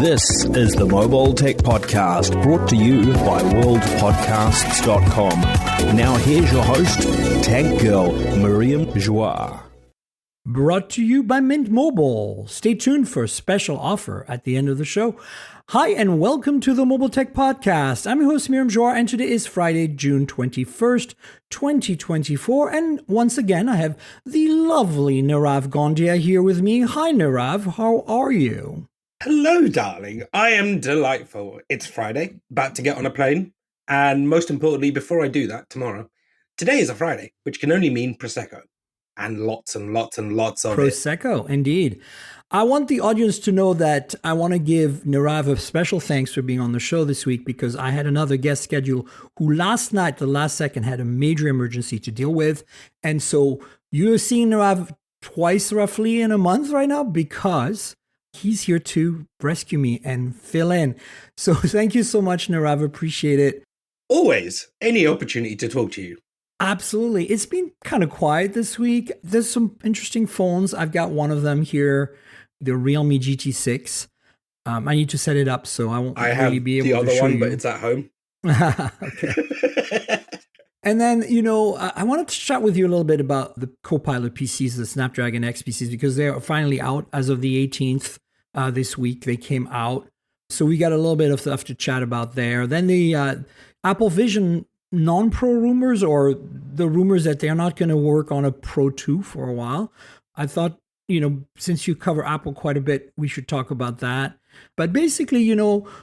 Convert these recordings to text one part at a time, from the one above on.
This is the Mobile Tech Podcast, brought to you by worldpodcasts.com. Now here's your host, Tech Girl, Miriam Joie. Brought to you by Mint Mobile. Stay tuned for a special offer at the end of the show. Hi, and welcome to the Mobile Tech Podcast. I'm your host, Miriam Joie, and today is Friday, June 21st, 2024. And once again, I have the lovely Nirav Gondia here with me. Hi, Nirav. How are you? Hello, darling. I am delightful. It's Friday, about to get on a plane. And most importantly, before I do that tomorrow, today is a Friday, which can only mean Prosecco. And lots and lots and lots of Prosecco, indeed. I want the audience to know that I want to give Nirav a special thanks for being on the show this week, because I had another guest schedule who last night, the last second, had a major emergency to deal with. And so you're seeing Nirav twice roughly in a month right now because he's here to rescue me and fill in. So thank you so much, Nirav. Appreciate it. Always. Any opportunity to talk to you. Absolutely. It's been kind of quiet this week. There's some interesting phones. I've got one of them here, the Realme GT6. I need to set it up, so I won't really be able to show you. I have the other one, but it's at home. Okay. And then, I wanted to chat with you a little bit about the Copilot PCs, the Snapdragon X PCs, because they're finally out as of the 18th this week. They came out. So we got a little bit of stuff to chat about there. Then the Apple Vision non-Pro rumors, or the rumors that they're not going to work on a Pro 2 for a while. I thought, since you cover Apple quite a bit, we should talk about that. But basically, a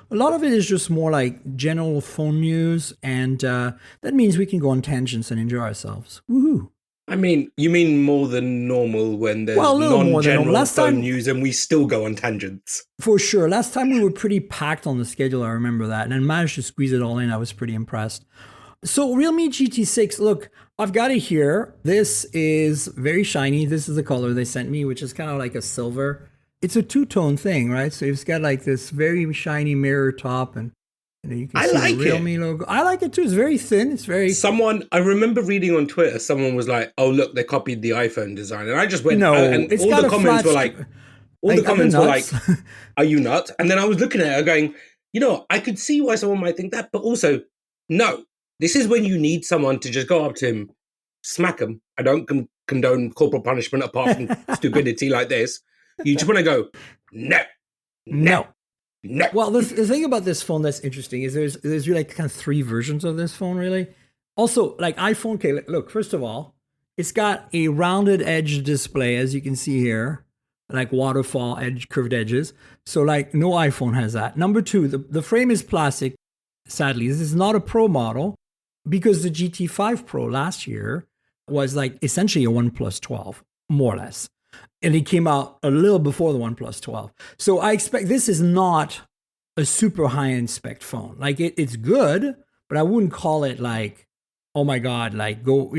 lot of it is just more like general phone news, and that means we can go on tangents and enjoy ourselves. Woohoo! I mean, you mean more than normal when there's non-general phone news and we still go on tangents. For sure. Last time we were pretty packed on the schedule, I remember that, and I managed to squeeze it all in. I was pretty impressed. So Realme GT6, look, I've got it here. This is very shiny. This is the color they sent me, which is kind of like a silver. It's a two-tone thing, right? So it's got like this very shiny mirror top, and you can see the Realme logo. I like it too. It's very thin. It's very... I remember reading on Twitter, someone was like, oh, look, they copied the iPhone design. And I just went, no, and it's all got the comments were like, are you nuts? And then I was looking at it going, I could see why someone might think that, but also, no. This is when you need someone to just go up to him, smack him. I don't condone corporal punishment apart from stupidity like this. You just want to go, no. Well, the thing about this phone that's interesting is there's really like kind of three versions of this phone, really. Also, like iPhone, okay, look, first of all, it's got a rounded edge display, as you can see here, like waterfall edge, curved edges. So like no iPhone has that. Number two, the frame is plastic. Sadly, this is not a Pro model, because the GT5 Pro last year was like essentially a OnePlus 12, more or less. And it came out a little before the OnePlus 12. So I expect this is not a super high-end spec phone. Like it's good, but I wouldn't call it like, oh my God, like go,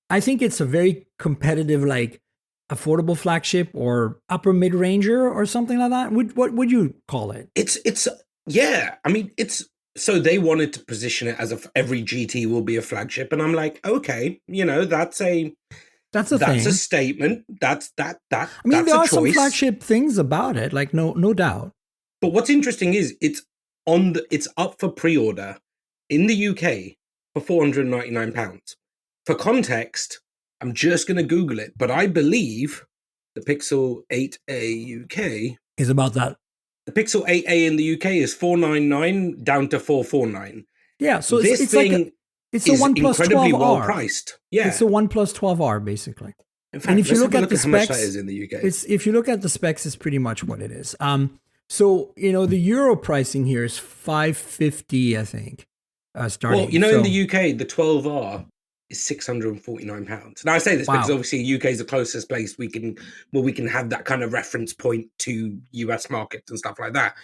I think it's a very competitive, like affordable flagship or upper mid-ranger or something like that. What would you call it? So they wanted to position it as every GT will be a flagship, and I'm like, okay, that's a statement. That's there are some flagship things about it, like no doubt. But what's interesting is it's up for pre-order in the UK for £499. For context, I'm just going to Google it, but I believe the Pixel 8a UK is about that. The Pixel 8a in the UK is $499 down to $449. Yeah, so this thing it's is a OnePlus incredibly 12R. Well priced. Yeah, it's a OnePlus 12R basically. In fact, and if you look at the how much specs, that is in the UK. If you look at the specs, it's pretty much what it is. So the euro pricing here is $550, I think, starting. Well, in the UK, the 12R is £649. Now I say this because obviously UK is the closest place we can have that kind of reference point to US markets and stuff like that.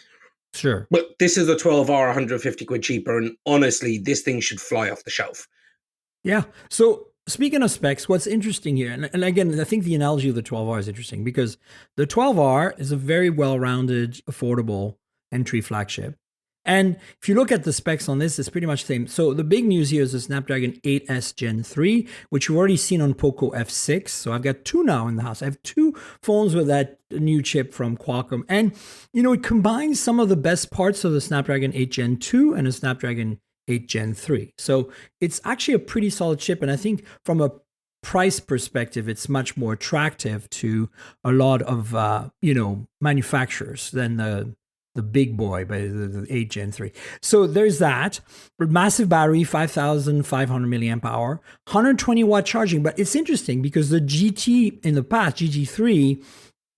Sure. But this is a 12R 150 quid cheaper, and honestly, this thing should fly off the shelf. Yeah. So speaking of specs, what's interesting here, and again, I think the analogy of the 12R is interesting because the 12R is a very well-rounded, affordable entry flagship. And if you look at the specs on this, it's pretty much the same. So the big news here is the Snapdragon 8S Gen 3, which you've already seen on Poco F6. So I've got two now in the house. I have two phones with that new chip from Qualcomm. And, it combines some of the best parts of the Snapdragon 8 Gen 2 and the Snapdragon 8 Gen 3. So it's actually a pretty solid chip. And I think from a price perspective, it's much more attractive to a lot of, manufacturers than the big boy, but the 8 Gen 3. So there's that. Massive battery, 5,500 milliamp hour, 120 watt charging. But it's interesting because the GT in the past, GT3,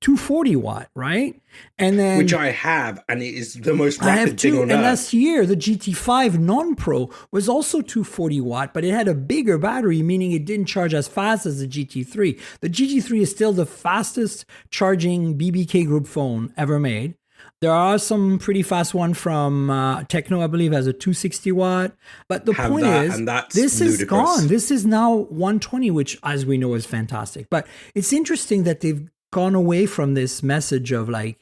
240 watt, right? And then which I have, and it is the most I have rapid thing two. on And earth. last year, the GT5 non-Pro was also 240 watt, but it had a bigger battery, meaning it didn't charge as fast as the GT3. The GT3 is still the fastest charging BBK Group phone ever made. There are some pretty fast one from Techno, I believe, has a 260 watt. But the point is, this is gone. This is now 120, which, as we know, is fantastic. But it's interesting that they've gone away from this message of like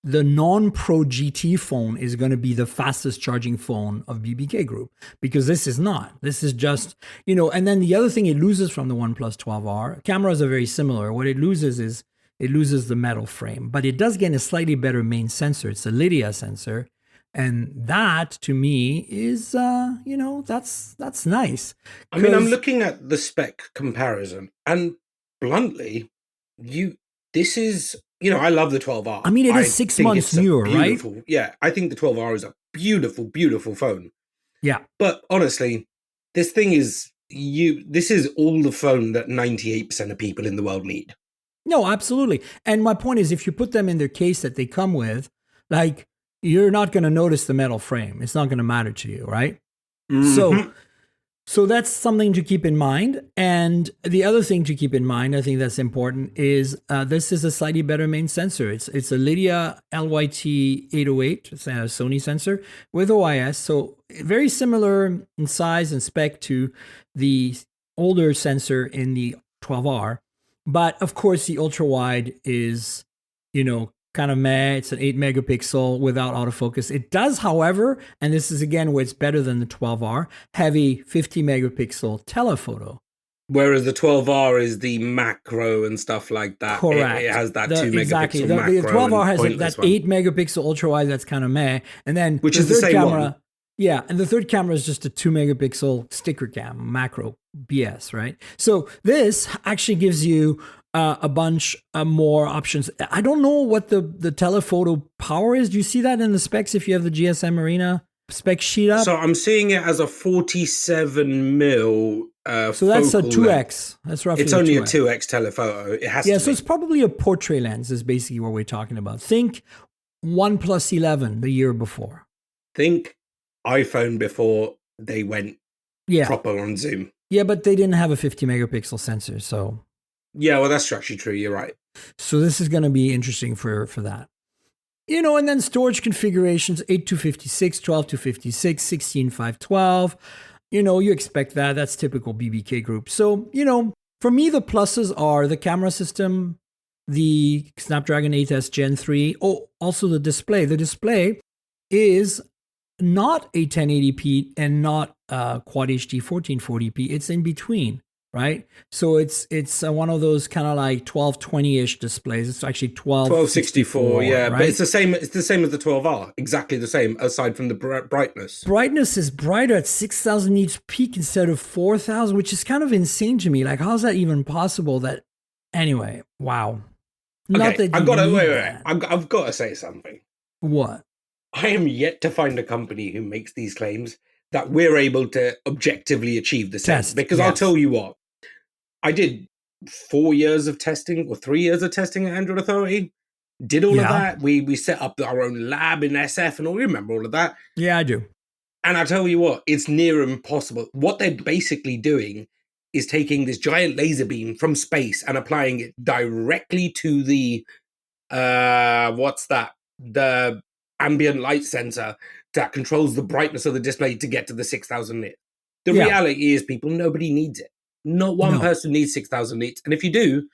the non-Pro GT phone is going to be the fastest charging phone of BBK Group, because this is not. This is just, and then the other thing it loses from the OnePlus 12R, cameras are very similar. What it loses is it loses the metal frame, but it does get a slightly better main sensor. It's a Lydia sensor. And that to me is, that's nice. I mean, I'm looking at the spec comparison, and bluntly, this is, I love the 12R. I mean, it is 6 months newer, right? Yeah, I think the 12R is a beautiful, beautiful phone. Yeah. But honestly, this thing is, this is all the phone that 98% of people in the world need. No, absolutely. And my point is, if you put them in their case that they come with, like, you're not going to notice the metal frame. It's not going to matter to you, right? Mm-hmm. So that's something to keep in mind. And the other thing to keep in mind, I think that's important, is this is a slightly better main sensor. It's a Lydia LYT 808, it's a Sony sensor with OIS. So very similar in size and spec to the older sensor in the 12R. But of course, the ultra wide is, kind of meh. It's an 8 megapixel without autofocus. It does, however, and this is again where it's better than the 12R, have a 50 megapixel telephoto. Whereas the 12R is the macro and stuff like that. Correct. It has that 2 megapixel macro. The 12R has that one. 8 megapixel ultra wide that's kind of meh. And then which is the same camera, one. Yeah, and the third camera is just a 2 megapixel sticker cam, macro BS, right? So this actually gives you a bunch more options. I don't know what the telephoto power is. Do you see that in the specs if you have the GSM Arena spec sheet up? So I'm seeing it as a 47 mil. So that's a 2x. Length. That's roughly. It's only a 2x telephoto. It has to be. So it's probably a portrait lens is basically what we're talking about. Think OnePlus 11 the year before. Think iPhone before they went proper on zoom. Yeah, but they didn't have a 50 megapixel sensor, so. Yeah, well, that's actually true. You're right. So this is going to be interesting for that. And then storage configurations, 8256, 12256, 16512. You expect that. That's typical BBK Group. So, for me, the pluses are the camera system, the Snapdragon 8S Gen 3, also the display. The display is not a 1080p and not Quad HD 1440p. It's in between, right? So it's one of those kind of like 1220-ish displays. It's actually 1264, yeah, right? But it's the same as the 12R, exactly the same, aside from the brightness. Brightness is brighter at 6,000 nits peak instead of 4,000, which is kind of insane to me. Like, how's that even possible? Anyway, wow. Okay, I've got to say something. What? I am yet to find a company who makes these claims that we're able to objectively achieve the same. Because I'll tell you what, I did 4 years of testing or 3 years of testing at Android Authority. Did all of that. We set up our own lab in SF and all. You remember all of that? Yeah, I do. And I tell you what, it's near impossible. What they're basically doing is taking this giant laser beam from space and applying it directly to the the ambient light sensor that controls the brightness of the display to get to the 6,000 nits. The reality is, people, nobody needs it. Not one person needs 6,000 nits. And if you do,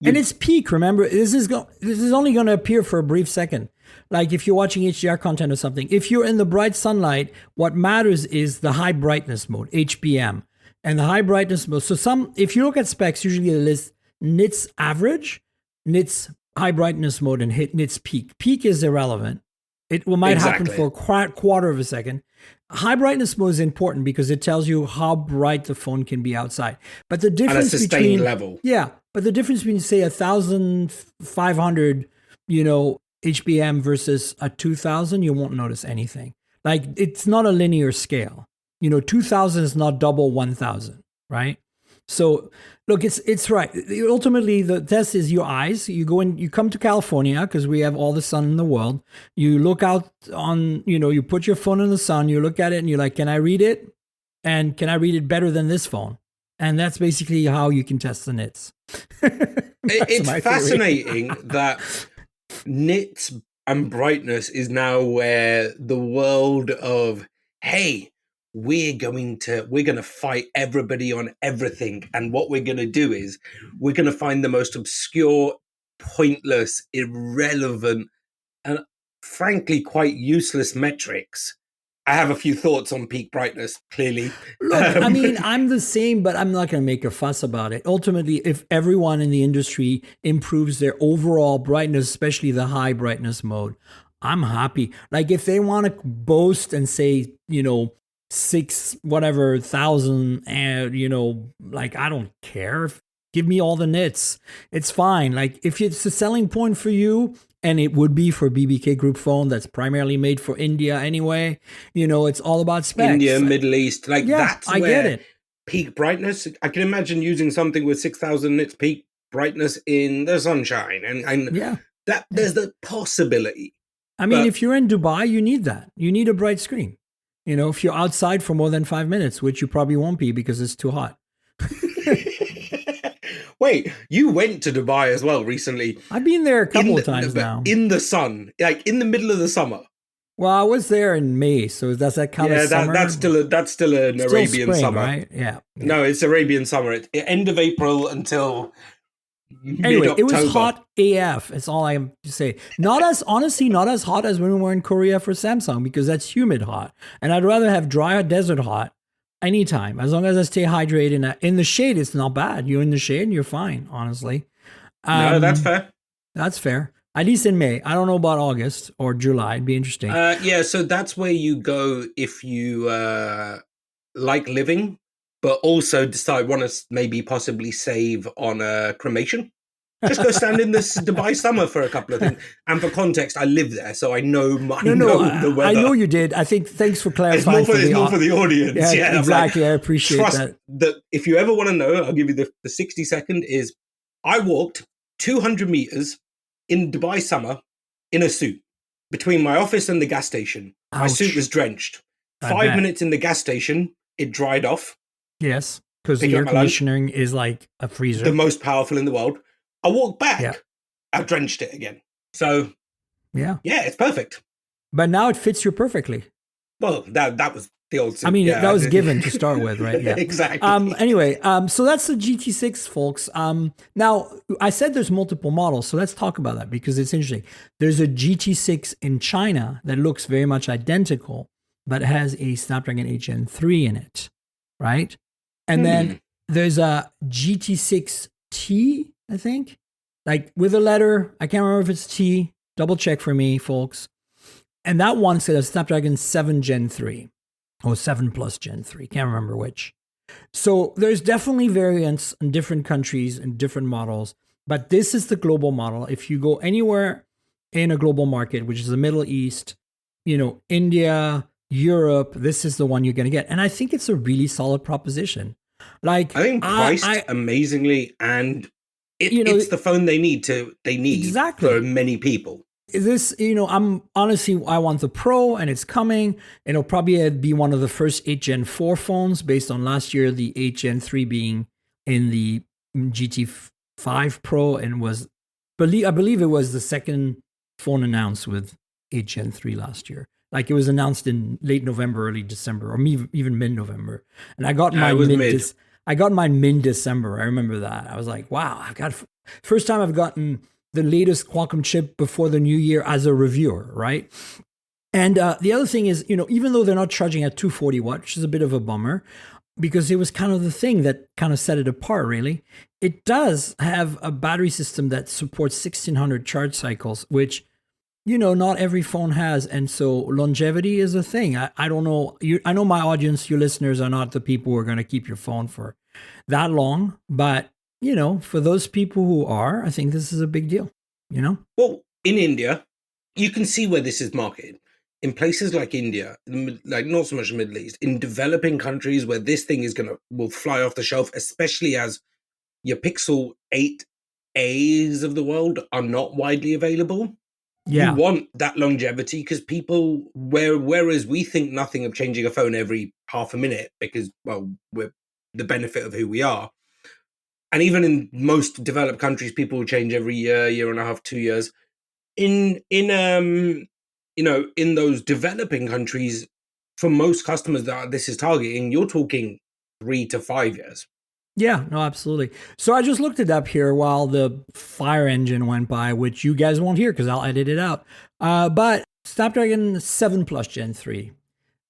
And it's peak. Remember, this is only going to appear for a brief second. Like if you're watching HDR content or something. If you're in the bright sunlight, what matters is the high brightness mode, HBM, and the high brightness mode. So if you look at specs, usually it lists nits average, nits high brightness mode, and nits peak. Peak is irrelevant. It might happen for a quarter of a second. High brightness mode is important because it tells you how bright the phone can be outside. But the difference between level. Yeah, but the difference between say 1,500, HBM versus a 2,000, you won't notice anything. Like it's not a linear scale. 2,000 is not double 1,000, right? So look, it's right. Ultimately, the test is your eyes. You go in, you come to California because we have all the sun in the world. You look out on, you put your phone in the sun, you look at it and you're like, can I read it? And can I read it better than this phone? And that's basically how you can test the nits. It's fascinating that nits and brightness is now where the world of, hey, we're going to fight everybody on everything, and what we're going to do is we're going to find the most obscure, pointless, irrelevant, and frankly quite useless metrics. I have a few thoughts on peak brightness, clearly. Look, I mean, I'm the same, but I'm not going to make a fuss about it. Ultimately, if everyone in the industry improves their overall brightness, especially the high brightness mode, I'm happy. Like if they want to boast and say, 6,000, and like I don't care. Give me all the nits. It's fine. Like if it's a selling point for you, and it would be for BBK Group phone that's primarily made for India anyway. It's all about specs. India, Middle East, that's I where get it. Peak brightness. I can imagine using something with 6,000 nits peak brightness in the sunshine, and that there's the possibility. I mean, if you're in Dubai, you need that. You need a bright screen. If you're outside for more than 5 minutes, which you probably won't be because it's too hot. Wait, you went to Dubai as well recently. I've been there a couple of times now. In the sun, like in the middle of the summer. Well, I was there in May, so does that count as summer? That's still an Arabian spring, summer, right? Yeah. No, it's Arabian summer. It's end of April until anyway, it was hot AF. That's all I am to say. Not as hot as when we were in Korea for Samsung because that's humid hot, and I'd rather have dry desert hot. Anytime, as long as I stay hydrated. In the shade, it's not bad. You're in the shade and you're fine, honestly. No, that's fair. That's fair. At least in May. I don't know about August or July. It'd be interesting. So that's where you go if you like living, but also want to maybe possibly save on cremation. Just go stand in this Dubai summer for a couple of things. And for context, I live there, so I know the weather. I know you did. I think thanks for clarifying. It's more for the audience. Yeah, exactly. I appreciate that. If you ever want to know, I'll give you the 60-second is I walked 200 meters in Dubai summer in a suit between my office and the gas station. Ouch. My suit was drenched. 5 minutes in the gas station, it dried off. Yes, because the air conditioning is like a freezer. The most powerful in the world. I walked back, I drenched it again. So, yeah, it's perfect. But now it fits you perfectly. Well, that was the old suit. I mean, that was given to start with, right? Yeah, exactly. Anyway, so that's the GT6, folks. Now, I said there's multiple models, so let's talk about that because it's interesting. There's a GT6 in China that looks very much identical, but has a Snapdragon 8 Gen 3 in it, right? And then there's a GT6T, I think, like with a letter. I can't remember if it's T. Double check for me, folks. And that one said a Snapdragon 7 Gen 3 or 7 Plus Gen 3. Can't remember which. So there's definitely variants in different countries and different models, but this is the global model. If you go anywhere in a global market, which is the Middle East, India, Europe, this is the one you're going to get. And I think it's a really solid proposition. Like I think priced amazingly, and it's the phone they need exactly for many people. This, I'm honestly, I want the Pro, and it's coming. It'll probably be one of the first 8 Gen 4 phones based on last year, the 8 Gen 3 being in the GT5 Pro, and I believe it was the second phone announced with 8 Gen 3 last year. Like it was announced in late November, early December, or even mid-November. And I got my I got mine mid-December. I remember that. I was like, wow, first time I've gotten the latest Qualcomm chip before the new year as a reviewer, right? And the other thing is, even though they're not charging at 240 watts, which is a bit of a bummer, because it was kind of the thing that kind of set it apart, really. It does have a battery system that supports 1600 charge cycles, which, not every phone has. And so longevity is a thing. I don't know. I know my audience, your listeners are not the people who are going to keep your phone for that long. But, for those people who are, I think this is a big deal, Well, in India, you can see where this is marketed. In places like India, like not so much the Middle East, in developing countries where this thing will fly off the shelf, especially as your Pixel 8As of the world are not widely available. Yeah. You want that longevity because people, whereas we think nothing of changing a phone every half a minute because, well, we're the benefit of who we are. And even in most developed countries, people will change every year and a half, 2 years. In those developing countries, for most customers that this is targeting, you're talking 3 to 5 years. Yeah, no, absolutely. So I just looked it up here while the fire engine went by, which you guys won't hear because I'll edit it out. But Snapdragon 7 Plus Gen 3.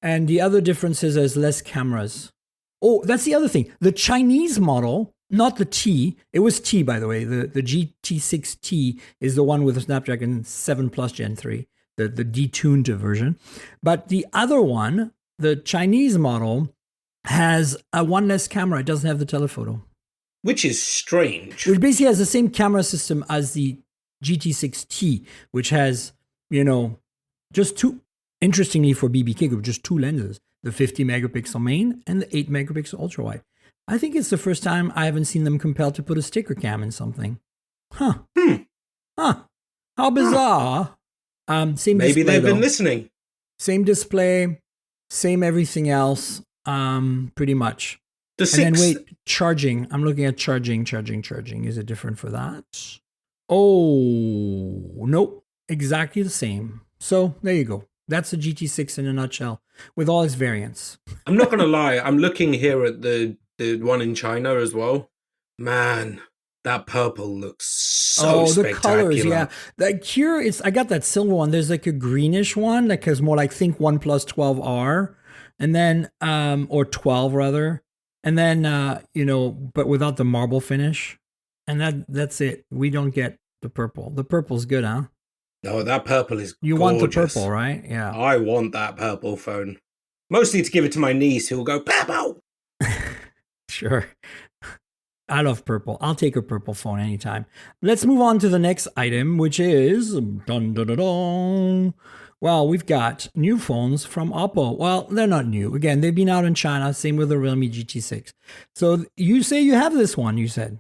And the other difference is less cameras. Oh, that's the other thing. The Chinese model, not the T, it was T, by the way. The GT6T is the one with the Snapdragon 7 Plus Gen 3, the detuned version. But the other one, the Chinese model, has one less camera. It doesn't have the telephoto. Which is strange. Which basically has the same camera system as the GT6T, which has, just two, interestingly for BBK Group, just two lenses, the 50 megapixel main and the 8 megapixel ultra wide. I think it's the first time I haven't seen them compelled to put a sticker cam in something. Huh. How bizarre. Same Maybe display, they've been though. listening. Same display, same everything else. Pretty much. The And 6. then wait, charging. I'm looking at charging. Is it different for that? Oh, nope. Exactly the same. So there you go. That's the GT6 in a nutshell with all its variants. I'm not going to lie. I'm looking here at the one in China as well. Man, that purple looks so spectacular. The colors, yeah. Like here, I got that silver one. There's like a greenish one that has more like think OnePlus 12R. And then, or 12 rather. And then, but without the marble finish. And that's it. We don't get the purple. The purple's good, huh? No, that purple is You gorgeous. want the purple, right? Yeah. I want that purple phone. Mostly to give it to my niece who will go, purple! Sure. I love purple. I'll take a purple phone anytime. Let's move on to the next item, which is dun dun dun dun. Well, we've got new phones from Oppo. Well, they're not new. Again, they've been out in China. Same with the Realme GT6. So you say you have this one, you said.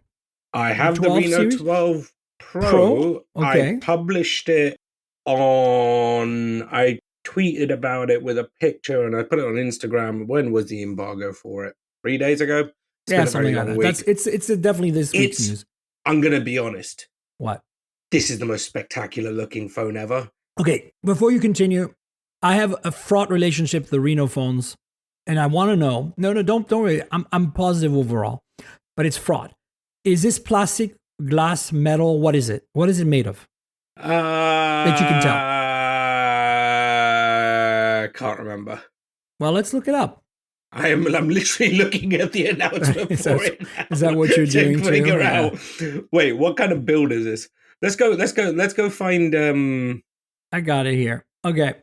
I have the Reno series? 12 Pro. Okay. I published it I tweeted about it with a picture and I put it on Instagram. When was the embargo for it? 3 days ago? Yeah, something like that. It's definitely this week's news. I'm going to be honest. What? This is the most spectacular looking phone ever. Okay, before you continue, I have a fraught relationship with the Reno phones, and I want to know. No, don't worry. I'm positive overall, but it's fraught. Is this plastic, glass, metal? What is it? What is it made of? That you can tell. Can't remember. Well, let's look it up. I'm literally looking at the announcement for it now. Is that what you're doing to figure too? out? Yeah. Wait, what kind of build is this? Let's go find. I got it here. Okay.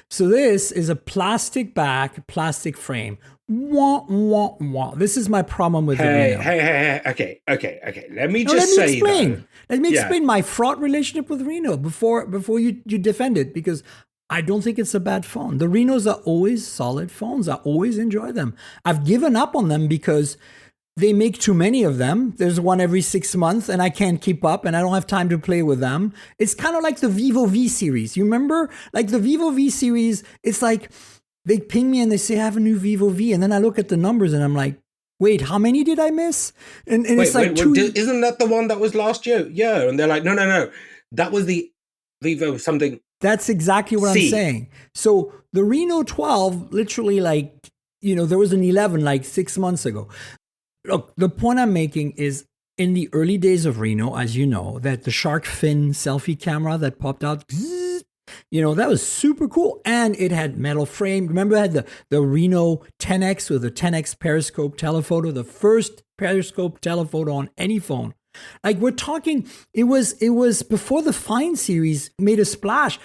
So this is a plastic back, plastic frame. Wah, wah, wah. This is my problem with the Reno. Hey. Okay. Let me explain. Let me explain my fraught relationship with Reno before you defend it, because I don't think it's a bad phone. The Renos are always solid phones. I always enjoy them. I've given up on them because they make too many of them. There's one every 6 months and I can't keep up and I don't have time to play with them. It's kind of like the Vivo V series. You remember? Like the Vivo V series, it's like they ping me and they say, I have a new Vivo V. And then I look at the numbers and I'm like, wait, how many did I miss? And it's like two. Isn't that the one that was last year? Yeah. And they're like, no. That was the Vivo something. That's exactly what I'm saying. So the Reno 12, literally there was an 11 like 6 months ago. Look, the point I'm making is in the early days of Reno, as you know, that the shark fin selfie camera that popped out, that was super cool. And it had metal frame. Remember, it had the Reno 10X with the 10X periscope telephoto, the first periscope telephoto on any phone. Like we're talking, it was before the Find series made a splash.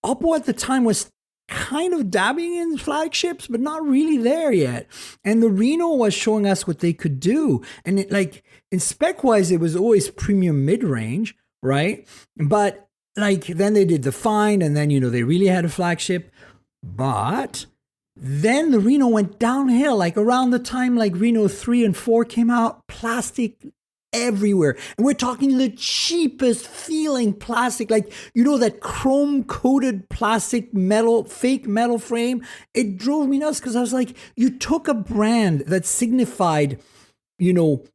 Oppo at the time was kind of dabbing in flagships, but not really there yet. And the Reno was showing us what they could do. And in spec wise, it was always premium mid range, right? But then they did the Find, and then they really had a flagship. But then the Reno went downhill. Like around the time Reno 3 and 4 came out, plastic everywhere. And we're talking the cheapest feeling plastic, that chrome coated plastic fake metal frame. It drove me nuts because I was like, you took a brand that signified,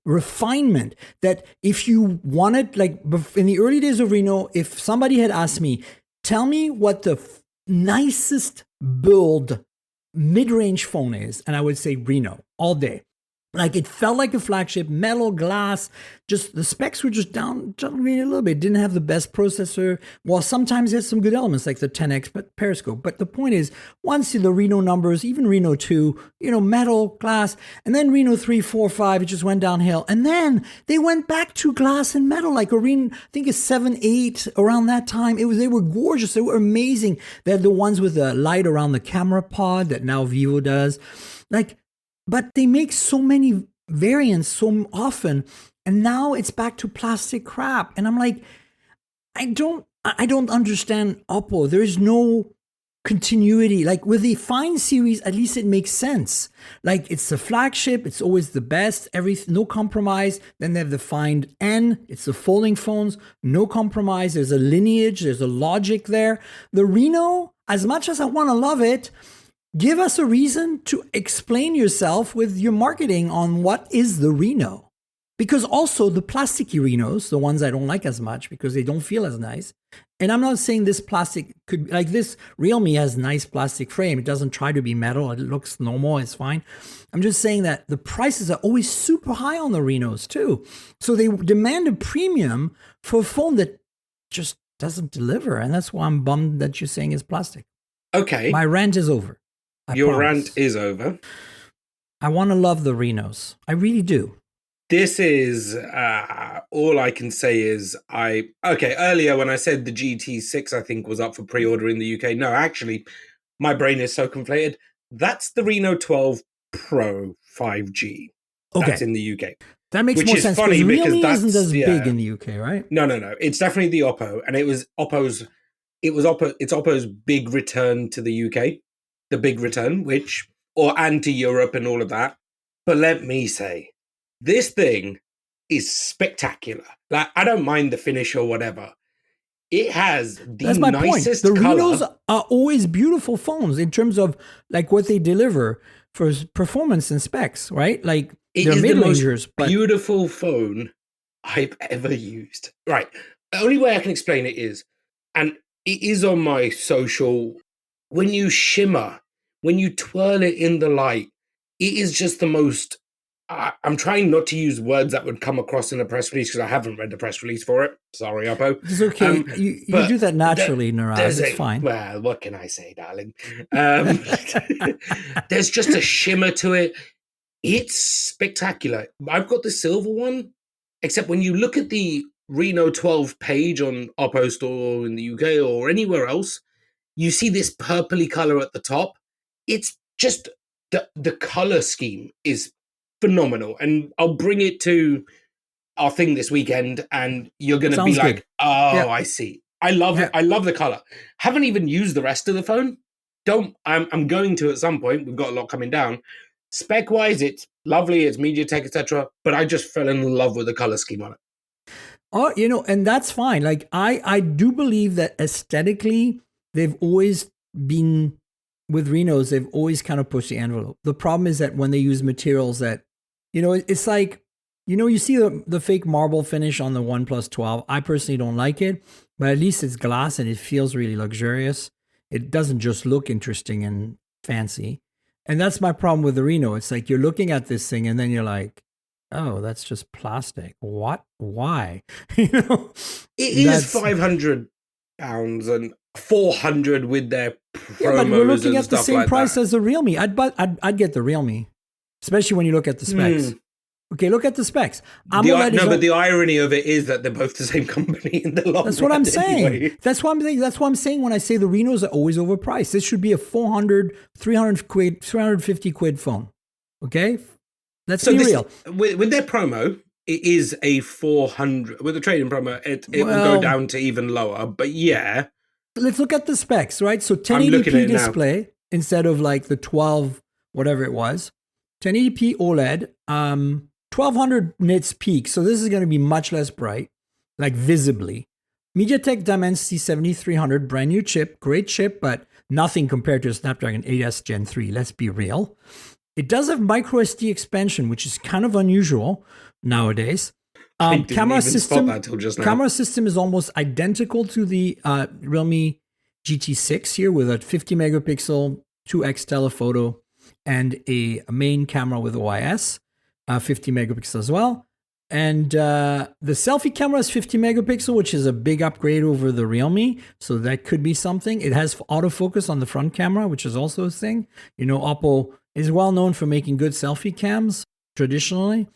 refinement, that if you wanted, in the early days of Reno, if somebody had asked me, tell me what the nicest build mid-range phone is, and I would say Reno all day. It felt like a flagship, metal glass, just the specs were just down a little bit. It didn't have the best processor. Well, sometimes it has some good elements like the 10X periscope. But the point is, once the Reno numbers, even Reno 2, metal, glass, and then Reno 3, 4, 5, it just went downhill. And then they went back to glass and metal, like a Reno, I think it's 7, 8, around that time. They were gorgeous. They were amazing. They're the ones with the light around the camera pod that now Vivo does. But they make so many variants so often, and now it's back to plastic crap. And I'm like, I don't understand Oppo. There is no continuity. With the Find series, at least it makes sense. It's the flagship, it's always the best, no compromise. Then they have the Find N, it's the folding phones, no compromise. There's a lineage, there's a logic there. The Reno, as much as I want to love it, give us a reason to explain yourself with your marketing on what is the Reno. Because also the plasticky Renos, the ones I don't like as much because they don't feel as nice. And I'm not saying this plastic could, this Realme has nice plastic frame. It doesn't try to be metal. It looks normal. It's fine. I'm just saying that the prices are always super high on the Renos too. So they demand a premium for a phone that just doesn't deliver. And that's why I'm bummed that you're saying it's plastic. Okay. My rant is over. Your rant is over. I want to love the Renos. I really do. This is all I can say is earlier when I said the GT6 I think was up for pre-order in the UK. No, actually, my brain is so conflated. That's the Reno 12 Pro 5G. Okay. That's in the UK. That makes more sense. Funny because Realme that's isn't as big in the UK, right? No. It's definitely the Oppo, and it's Oppo's big return to the UK. The big return, and to Europe and all of that. But let me say, this thing is spectacular. I don't mind the finish or whatever. It has the nicest color. The Renos are always beautiful phones in terms of what they deliver for performance and specs, right? It is the most beautiful phone I've ever used. Right. The only way I can explain it is, and it is on my social, when you shimmer, when you twirl it in the light, it is just the most... I'm trying not to use words that would come across in a press release because I haven't read the press release for it. Sorry, Oppo. It's okay. You do that naturally, Naraz. It's fine. Well, what can I say, darling? There's just a shimmer to it. It's spectacular. I've got the silver one, except when you look at the Reno 12 page on Oppo Store in the UK or anywhere else, you see this purpley color at the top. It's just the color scheme is phenomenal, and I'll bring it to our thing this weekend, and you're going to be like, good. Oh, yeah. I see. I love it. I love the color. Haven't even used the rest of the phone. I'm going to at some point. We've got a lot coming down. Spec wise, it's lovely. It's MediaTek, etc. But I just fell in love with the color scheme on it. Oh, and that's fine. I do believe that aesthetically, they've always been with Renos. They've always kind of pushed the envelope. The problem is that when they use materials that, it's like, you see the fake marble finish on the OnePlus 12. I personally don't like it, but at least it's glass and it feels really luxurious. It doesn't just look interesting and fancy. And that's my problem with the Reno. It's like you're looking at this thing and then you're like, Oh, that's just plastic. What? Why? You know, It is that's £500 and 400 with their yeah, but we're promos looking and at the stuff same like price that. as the Realme. I'd get the Realme, especially when you look at the specs. Okay, look at the specs. AMOLED is But the irony of it is that they're both the same company in the long that's what run I'm saying. anyway. That's what I'm saying. That's what I'm saying when I say the Renos are always overpriced. This should be a 400, 300 quid, 350 quid phone. Okay? Let's be real. With their promo, it is a 400. With the trading promo, it will go Well, down to even lower. But yeah, let's look at the specs, right? So I'm looking at 1080p it now. display instead of like the 12, whatever it was. 1080p OLED, 1200 nits peak. So this is going to be much less bright, like visibly. MediaTek Dimensity 7300, brand new chip, great chip, but nothing compared to a Snapdragon 8S Gen 3. Let's be real. It does have micro SD expansion, which is kind of unusual nowadays. I didn't even spot that till just now. Camera system is almost identical to the Realme GT6 here with a 50 megapixel 2x telephoto and a main camera with OIS, 50 megapixels as well. And the selfie camera is 50 megapixel, which is a big upgrade over the Realme. So that could be something. It has autofocus on the front camera, which is also a thing. You know, Oppo is well known for making good selfie cams traditionally.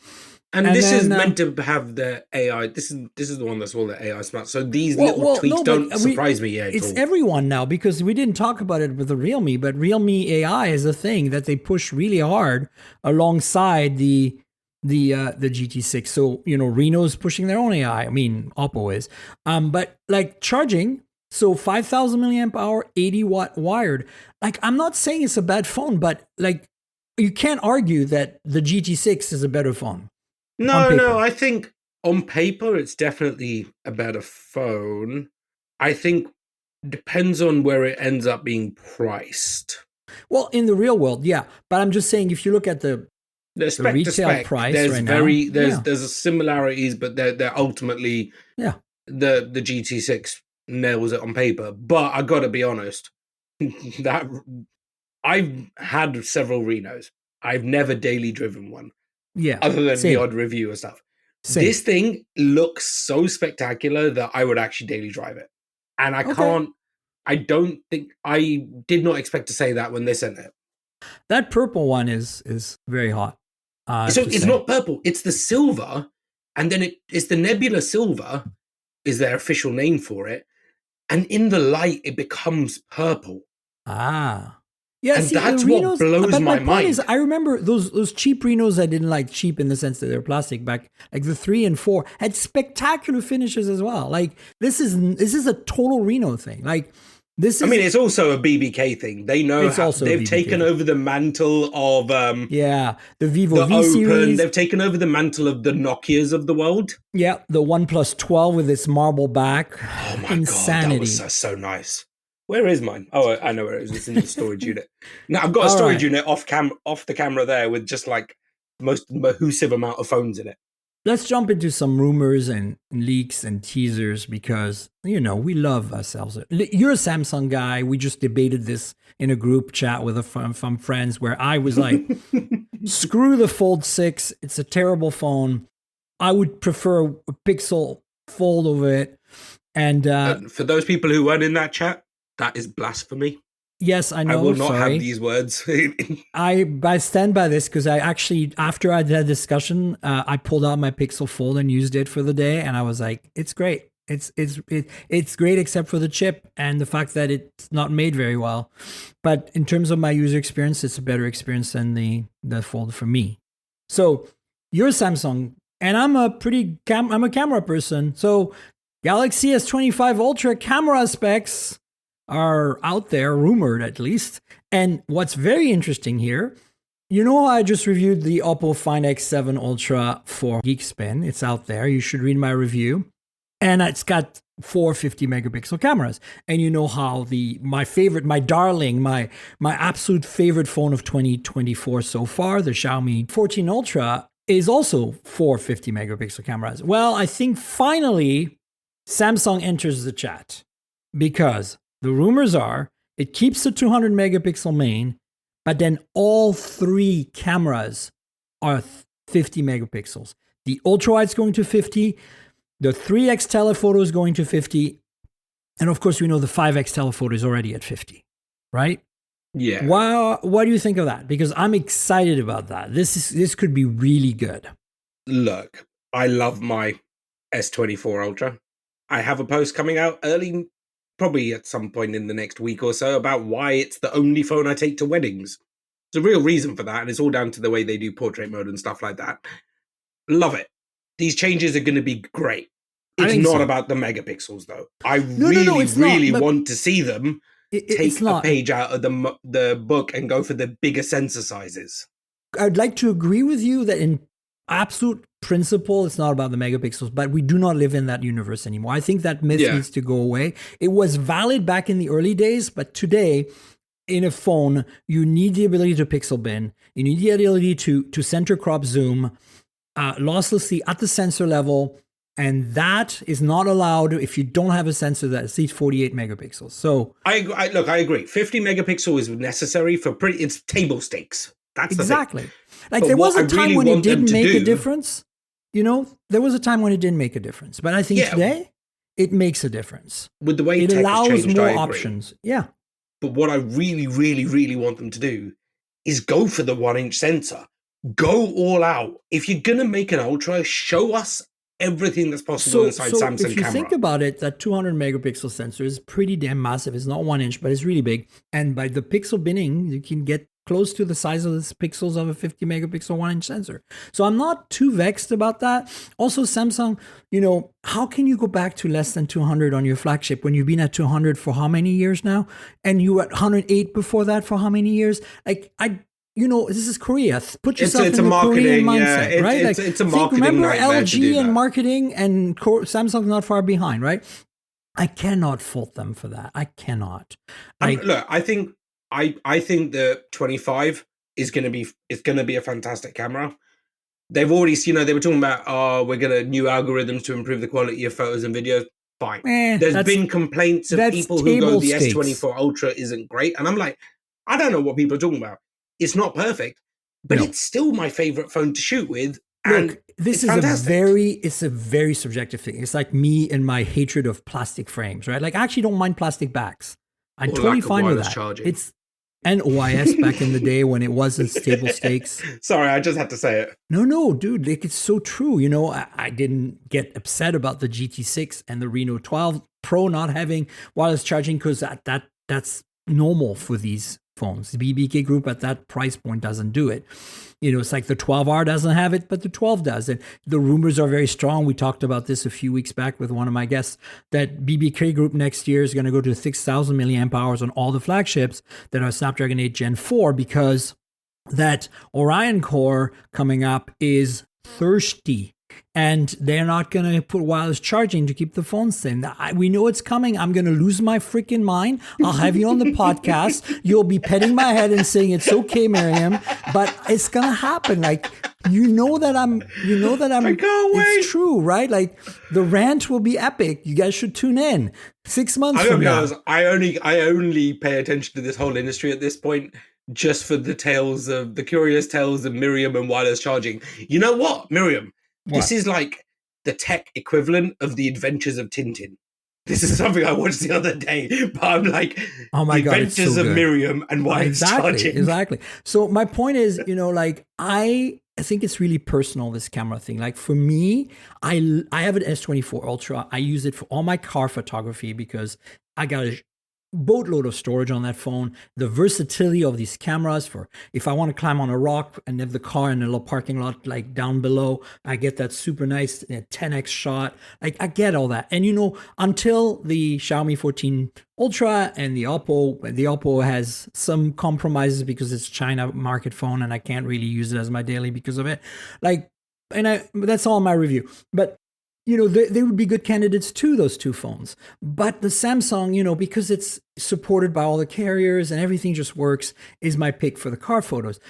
And this is meant to have the AI. This is the one that's all the AI smart. So these little tweaks don't surprise me yet. It's everyone now because we didn't talk about it with the Realme, but Realme AI is a thing that they push really hard alongside the GT6. So you know, Reno's pushing their own AI. I mean, Oppo is. But like charging, so 5,000 milliamp hour, 80-watt wired. Like I'm not saying it's a bad phone, but like you can't argue that the GT6 is a better phone. No, I think on paper it's definitely a better phone. I think depends on where it ends up being priced. Well, in the real world, yeah. But I'm just saying, if you look at the retail price there's right there's similarities, but they're ultimately the GT6 nails it on paper. But I gotta be honest, that I've had several Renos. I've never daily driven one. Yeah. Other than the odd review and stuff. Same. This thing looks so spectacular that I would actually daily drive it. And I did not expect to say that when they sent it. That purple one is very hot. So it's not purple, it's the silver. And then it's the Nebula Silver is their official name for it. And in the light, it becomes purple. Ah. Yeah, and see, that's Renos, what blows my mind. Point is, I remember those cheap Renos I didn't like, cheap in the sense that they're plastic back, like the 3 and 4 had spectacular finishes as well. Like this is a total Reno thing. Like this is. I mean, it's also a BBK thing. They know they've taken over the mantle of the Vivo V Open. series. They've taken over the mantle of the Nokias of the world. Yeah, the OnePlus 12 with its marble back. Oh my Insanity. God, that was so nice. Where is mine? Oh, I know where it is. It's in the storage unit. Now I've got a storage unit off the camera there with just like the most massive amount of phones in it. Let's jump into some rumors and leaks and teasers because, you know, we love ourselves. You're a Samsung guy. We just debated this in a group chat with some friends where I was like, screw the Fold 6. It's a terrible phone. I would prefer a Pixel Fold over it. And for those people who weren't in that chat, that is blasphemy. Yes, I know. I will not have these words. I stand by this because I actually, after I had that discussion, I pulled out my Pixel Fold and used it for the day, and I was like, it's great. It's great except for the chip and the fact that it's not made very well. But in terms of my user experience, it's a better experience than the Fold for me. So you're Samsung, and I'm a camera person. So Galaxy S25 Ultra camera specs are out there, rumored at least. And what's very interesting here, you know, I just reviewed the Oppo Find X7 Ultra for Geekspin. It's out there. You should read my review. And it's got 4 50 megapixel cameras. And you know how my favorite, my darling, my absolute favorite phone of 2024 so far, the Xiaomi 14 Ultra, is also 4 50 megapixel cameras. Well, I think finally Samsung enters the chat because the rumors are it keeps the 200 megapixel main, but then all 3 cameras are 50 megapixels. The ultra wide's going to 50. The 3x telephoto is going to 50. And of course, we know the 5x telephoto is already at 50, right? Yeah. Wow. What do you think of that? Because I'm excited about that. This could be really good. Look, I love my S24 Ultra. I have a post coming out early, probably at some point in the next week or so, about why it's the only phone I take to weddings. There's a real reason for that, and it's all down to the way they do portrait mode and stuff like that. Love it. These changes are going to be great. It's not about the megapixels, though. I really want to see them take a page out of the book and go for the bigger sensor sizes. I'd like to agree with you that in absolute principle, it's not about the megapixels, but we do not live in that universe anymore. I think that myth needs to go away. It was valid back in the early days, but today, in a phone, you need the ability to pixel bin. You need the ability to center crop zoom losslessly at the sensor level. And that is not allowed if you don't have a sensor that exceeds 48 megapixels. So I agree. 50 megapixel is necessary for it's table stakes. That's exactly. The thing. Like but there was a time when it didn't make a difference. There was a time when it didn't make a difference. But I think today it makes a difference. With the way it tech allows has changed, more options. Yeah. But what I really, really, really want them to do is go for the 1-inch sensor. Go all out. If you're gonna make an Ultra, show us everything that's possible inside Samsung camera. If you think about it, that 200 megapixel sensor is pretty damn massive. It's not 1 inch, but it's really big. And by the pixel binning, you can get close to the size of the pixels of a 50 megapixel 1 inch sensor. So I'm not too vexed about that. Also, Samsung, how can you go back to less than 200 on your flagship when you've been at 200 for how many years now? And you were at 108 before that for how many years? This is Korea. Put yourself in the Korean mindset, right? It's a marketing remember nightmare LG to do and that. marketing, and Samsung's not far behind, right? I cannot fault them for that. I cannot. Look, I think the 25 is going to be a fantastic camera. They've already, they were talking about, we're going to new algorithms to improve the quality of photos and videos. Fine. There's been complaints of people who go the S24 Ultra isn't great, and I'm like, I don't know what people are talking about. It's not perfect, but it's still my favorite phone to shoot with. Look, this is a very subjective thing. It's like me and my hatred of plastic frames, right? Like I actually don't mind plastic backs. I'm totally fine with that. Charging. And OIS back in the day when it wasn't table stakes. Sorry, I just had to say it. No, dude, it's so true. I didn't get upset about the GT6 and the Reno 12 Pro not having wireless charging because that's normal for these phones. The BBK group at that price point doesn't do it. It's like the 12R doesn't have it, but the 12 does. And the rumors are very strong. We talked about this a few weeks back with one of my guests that BBK group next year is going to go to 6,000 milliamp hours on all the flagships that are Snapdragon 8 Gen 4 because that Orion core coming up is thirsty. And they're not going to put wireless charging to keep the phones thin. We know it's coming. I'm going to lose my freaking mind. I'll have you on the podcast. You'll be petting my head and saying, it's okay, Miriam. But it's going to happen. Like, that I'm, I can't wait. It's true, right? Like, the rant will be epic. You guys should tune in 6 months from now. I only pay attention to this whole industry at this point just for the curious tales of Miriam and wireless charging. You know what, Miriam? What? This is like the tech equivalent of the Adventures of Tintin. This is something I watched the other day, but I'm like, oh my God, Adventures of Miriam and wireless charging. Exactly. So my point is, I think it's really personal, this camera thing. Like for me, I have an S24 Ultra. I use it for all my car photography because I got a boatload of storage on that phone. The versatility of these cameras for if I want to climb on a rock and have the car in a little parking lot like down below, I get that super nice 10x shot. Like I get all that. And until the Xiaomi 14 Ultra and the Oppo has some compromises because it's China market phone and I can't really use it as my daily because of it. That's all my review. But they would be good candidates too, those two phones. But the Samsung, because it's supported by all the carriers and everything just works, is my pick for the car photos.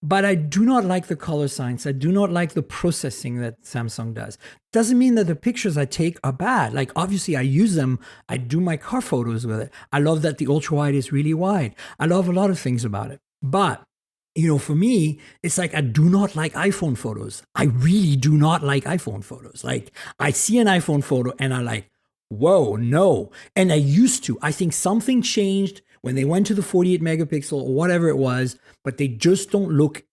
But I do not like the color science. I do not like the processing that Samsung does. Doesn't mean that the pictures I take are bad. Like, obviously, I use them. I do my car photos with it. I love that the ultra wide is really wide. I love a lot of things about it. But for me, it's like I do not like iPhone photos. I really do not like iPhone photos. Like I see an iPhone photo and I'm like, whoa, no. And I used to. I think something changed when they went to the 48 megapixel or whatever it was, but they just don't look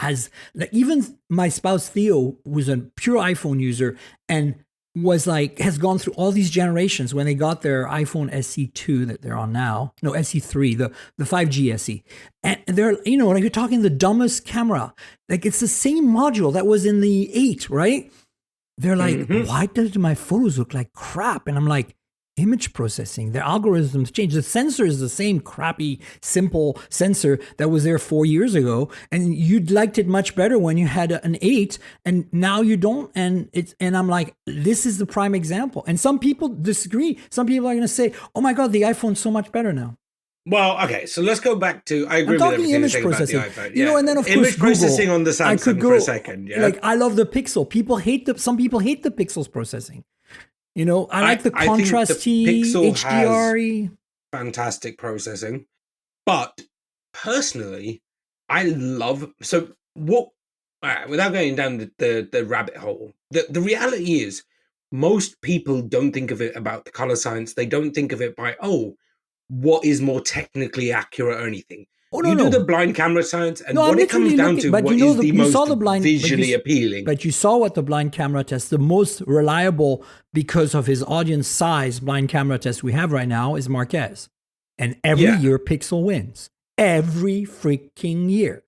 as, like, even my spouse Theo was a pure iPhone user and was like, has gone through all these generations when they got their iPhone SE2 that they're on now. No, SE3, the 5G SE. And they're, like you're talking the dumbest camera. Like it's the same module that was in the 8, right? They're like, why did my photos look like crap? And I'm like, image processing, their algorithms change. The sensor is the same crappy, simple sensor that was there 4 years ago. And you liked it much better when you had an 8 and now you don't. And I'm like, this is the prime example. And some people disagree. Some people are going to say, oh my God, the iPhone's so much better now. Well, okay, so let's go back to, I agree with everything image you processing. about the iPhone. Yeah. And then of course, image processing on the Samsung for a second. Yeah. Like I love the Pixel. Some people hate the Pixel's processing. I like the contrasty, HDR-y. Fantastic processing. But personally, I love, so what, without going down the rabbit hole, the reality is most people don't think of it about the color science. They don't think of it by, what is more technically accurate or anything. Do the blind camera science, and what it comes down to, what is the most visually appealing. But you saw what the blind camera test, the most reliable because of his audience size blind camera test we have right now is Marquez. And every year Pixel wins. Every freaking year.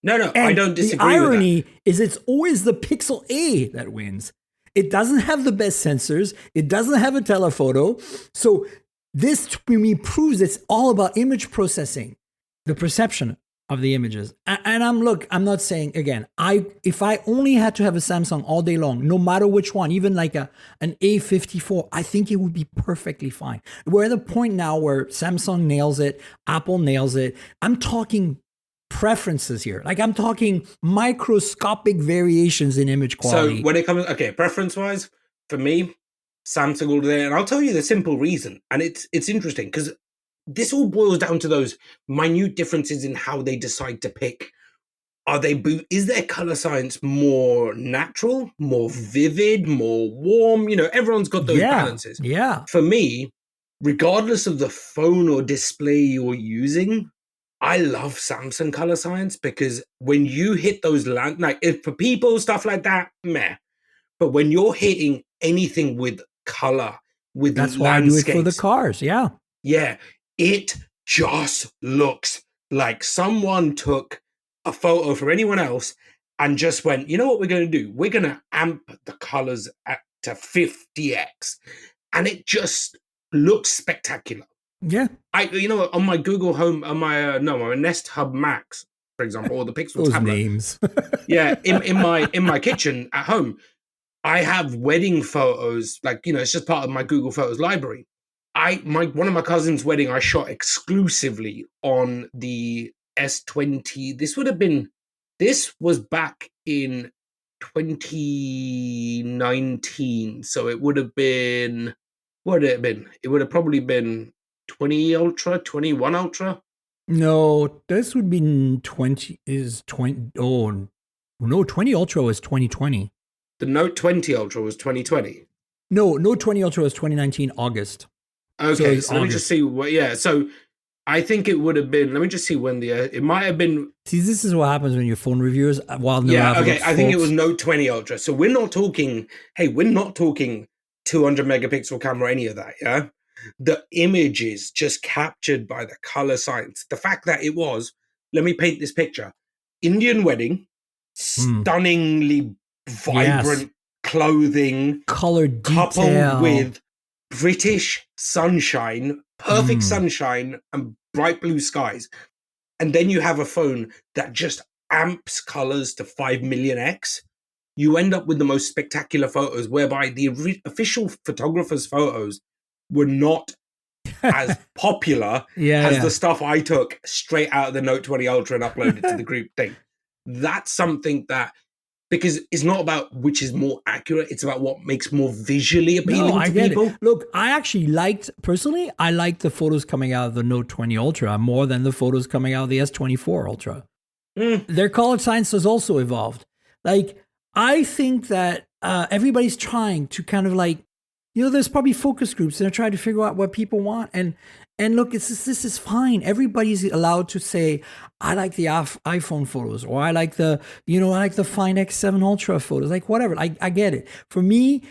No, and I don't disagree with that. The irony is it's always the Pixel A that wins. It doesn't have the best sensors. It doesn't have a telephoto. So this to me proves it's all about image processing, the perception of the images. And I'm not saying, again, if I only had to have a Samsung all day long, no matter which one, even like an A54, I think it would be perfectly fine. We're at the point now where Samsung nails it, Apple nails it. I'm talking preferences here. Like I'm talking microscopic variations in image quality. So when it comes, preference-wise, for me, Samsung all day, and I'll tell you the simple reason. And it's interesting because this all boils down to those minute differences in how they decide to pick. Is their color science more natural, more vivid, more warm? Everyone's got those balances. Yeah. For me, regardless of the phone or display you're using, I love Samsung color science because when you hit those if for people, stuff like that, meh. But when you're hitting anything with color, with that's why I do it for the cars. Yeah. Yeah. It just looks like someone took a photo from anyone else and just went, you know what we're going to do? We're going to amp the colors to 50x. And it just looks spectacular. Yeah. On my Google Home, on my Nest Hub Max, for example, or the Pixel Those tablet. Names. Yeah. In my kitchen at home, I have wedding photos, it's just part of my Google Photos library. One of my cousin's wedding, I shot exclusively on the S20. This was back in 2019. So it would have been, what would it have been? It would have probably been 20 Ultra, 21 Ultra. No, this would be 20 Oh, no, 20 Ultra was 2020. The Note 20 Ultra was 2020. No, Note 20 Ultra was 2019 August. Okay, so let me just see so I think it would have been, let me just see when it might have been. See, this is what happens when your phone reviewers, I think it was Note 20 Ultra. So we're not talking 200 megapixel camera, any of that, yeah? The images just captured by the color science. The fact that it was, let me paint this picture. Indian wedding, stunningly vibrant clothing. Color detail. Coupled with British sunshine, perfect sunshine and bright blue skies. And then you have a phone that just amps colors to 5 million X. You end up with the most spectacular photos whereby the official photographer's photos were not as popular as the stuff I took straight out of the Note 20 Ultra and uploaded to the group thing. That's something that, because it's not about which is more accurate, it's about what makes more visually appealing to people. Look, I actually liked the photos coming out of the Note 20 Ultra more than the photos coming out of the S24 Ultra. Their color science has also evolved. Like, I think that everybody's trying to kind of like, there's probably focus groups and they're trying to figure out what people want. And look, this is fine. Everybody's allowed to say, I like the iPhone photos, or I like I like the Find X7 Ultra photos, like whatever. I get it. For me,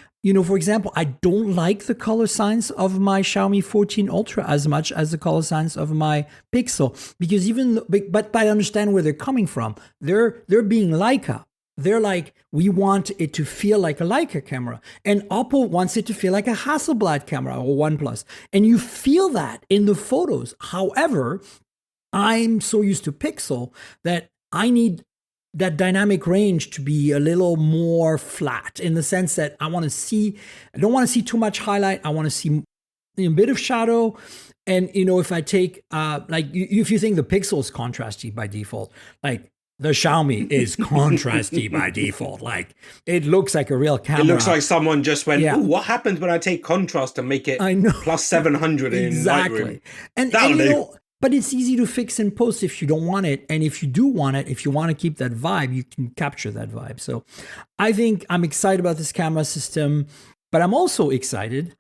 for example, I don't like the color science of my Xiaomi 14 Ultra as much as the color science of my Pixel, because but I understand where they're coming from. They're being Leica. They're like, we want it to feel like a Leica camera. And Oppo wants it to feel like a Hasselblad camera or OnePlus. And you feel that in the photos. However, I'm so used to Pixel that I need that dynamic range to be a little more flat, in the sense that I don't want to see too much highlight. I want to see a bit of shadow. And, if I take, if you think the Pixel is contrasty by default, like, the Xiaomi is contrasty by default. Like, it looks like a real camera. It looks like someone just went, "Ooh, what happens when I take contrast and make it plus 700 in Lightroom?" And but it's easy to fix in post if you don't want it. And if you do want it, if you want to keep that vibe, you can capture that vibe. So I think I'm excited about this camera system, but I'm also excited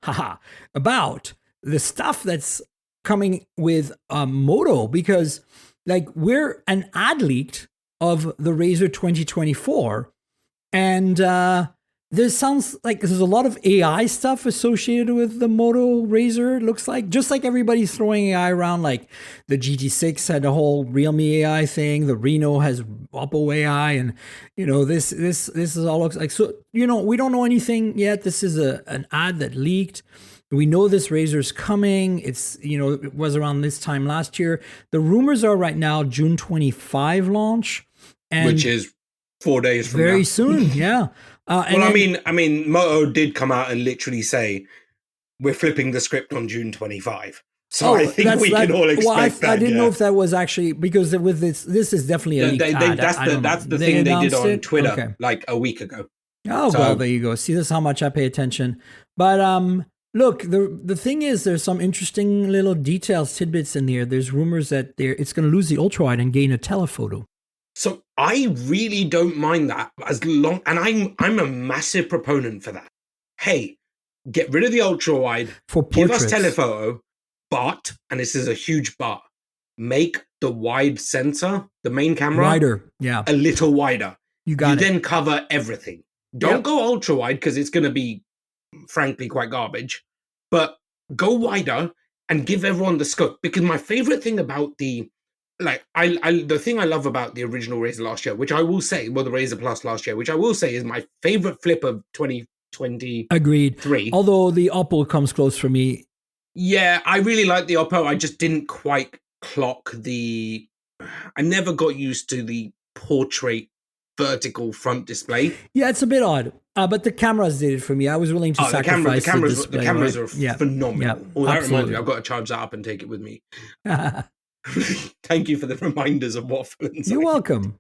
about the stuff that's coming with Moto, because like, we're an ad leaked of the Razr 2024, and there's a lot of AI stuff associated with the Moto Razr. It looks like, just like everybody's throwing AI around, like the GT6 had a whole Realme AI thing, the Reno has Oppo AI, and this is all looks like, so we don't know anything yet. This is an ad that leaked. We know this Razr's coming. It's, it was around this time last year. The rumors are right now June 25 launch. Which is 4 days from now. Very soon, yeah. I mean, Moto did come out and literally say, we're flipping the script on June 25. So I think we can all expect that. I didn't know if that was actually, because with this is definitely a leaked ad. That's the thing they did on Twitter like a week ago. Oh, so, well, there you go. See, this is how much I pay attention. But look, the thing is, there's some interesting little details, tidbits in here. There's rumors that it's going to lose the ultra wide and gain a telephoto. So I really don't mind that, and I'm a massive proponent for that. Hey, get rid of the ultra wide, give us telephoto, but, and this is a huge but, make the wide sensor, the main camera, wider, a little wider. You then cover everything. Don't go ultra wide, because it's going to be, frankly, quite garbage. But go wider and give everyone the scope. Because my favorite thing about the thing I love about the original Razr last year, which I will say, the Razr Plus last year, which I will say is my favorite flip of 2023. Agreed. Although the Oppo comes close for me. Yeah, I really like the Oppo. I just didn't quite clock I never got used to the portrait vertical front display. Yeah, it's a bit odd. But the cameras did it for me. I was willing to sacrifice the display. The cameras are phenomenal. Yeah, that reminds me, I've got to charge that up and take it with me. Thank you for the reminders of what phones. You're welcome.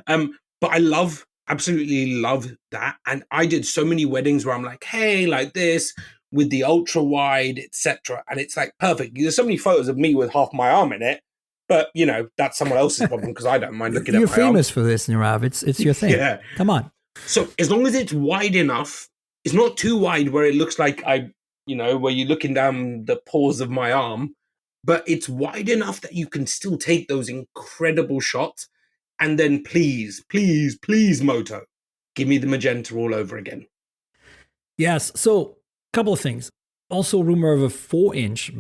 But I absolutely love that. And I did so many weddings where I'm like, hey, like this with the ultra wide, etc. And it's like perfect. There's so many photos of me with half my arm in it. But, that's someone else's problem, because I don't mind looking at my arm. You're famous for this, Nirav. It's your thing. Yeah. Come on. So as long as it's wide enough, it's not too wide where it looks like where you're looking down the pores of my arm, but it's wide enough that you can still take those incredible shots. And then please, please, please, Moto, give me the magenta all over again. Yes. So a couple of things. Also, rumor of a 4-inch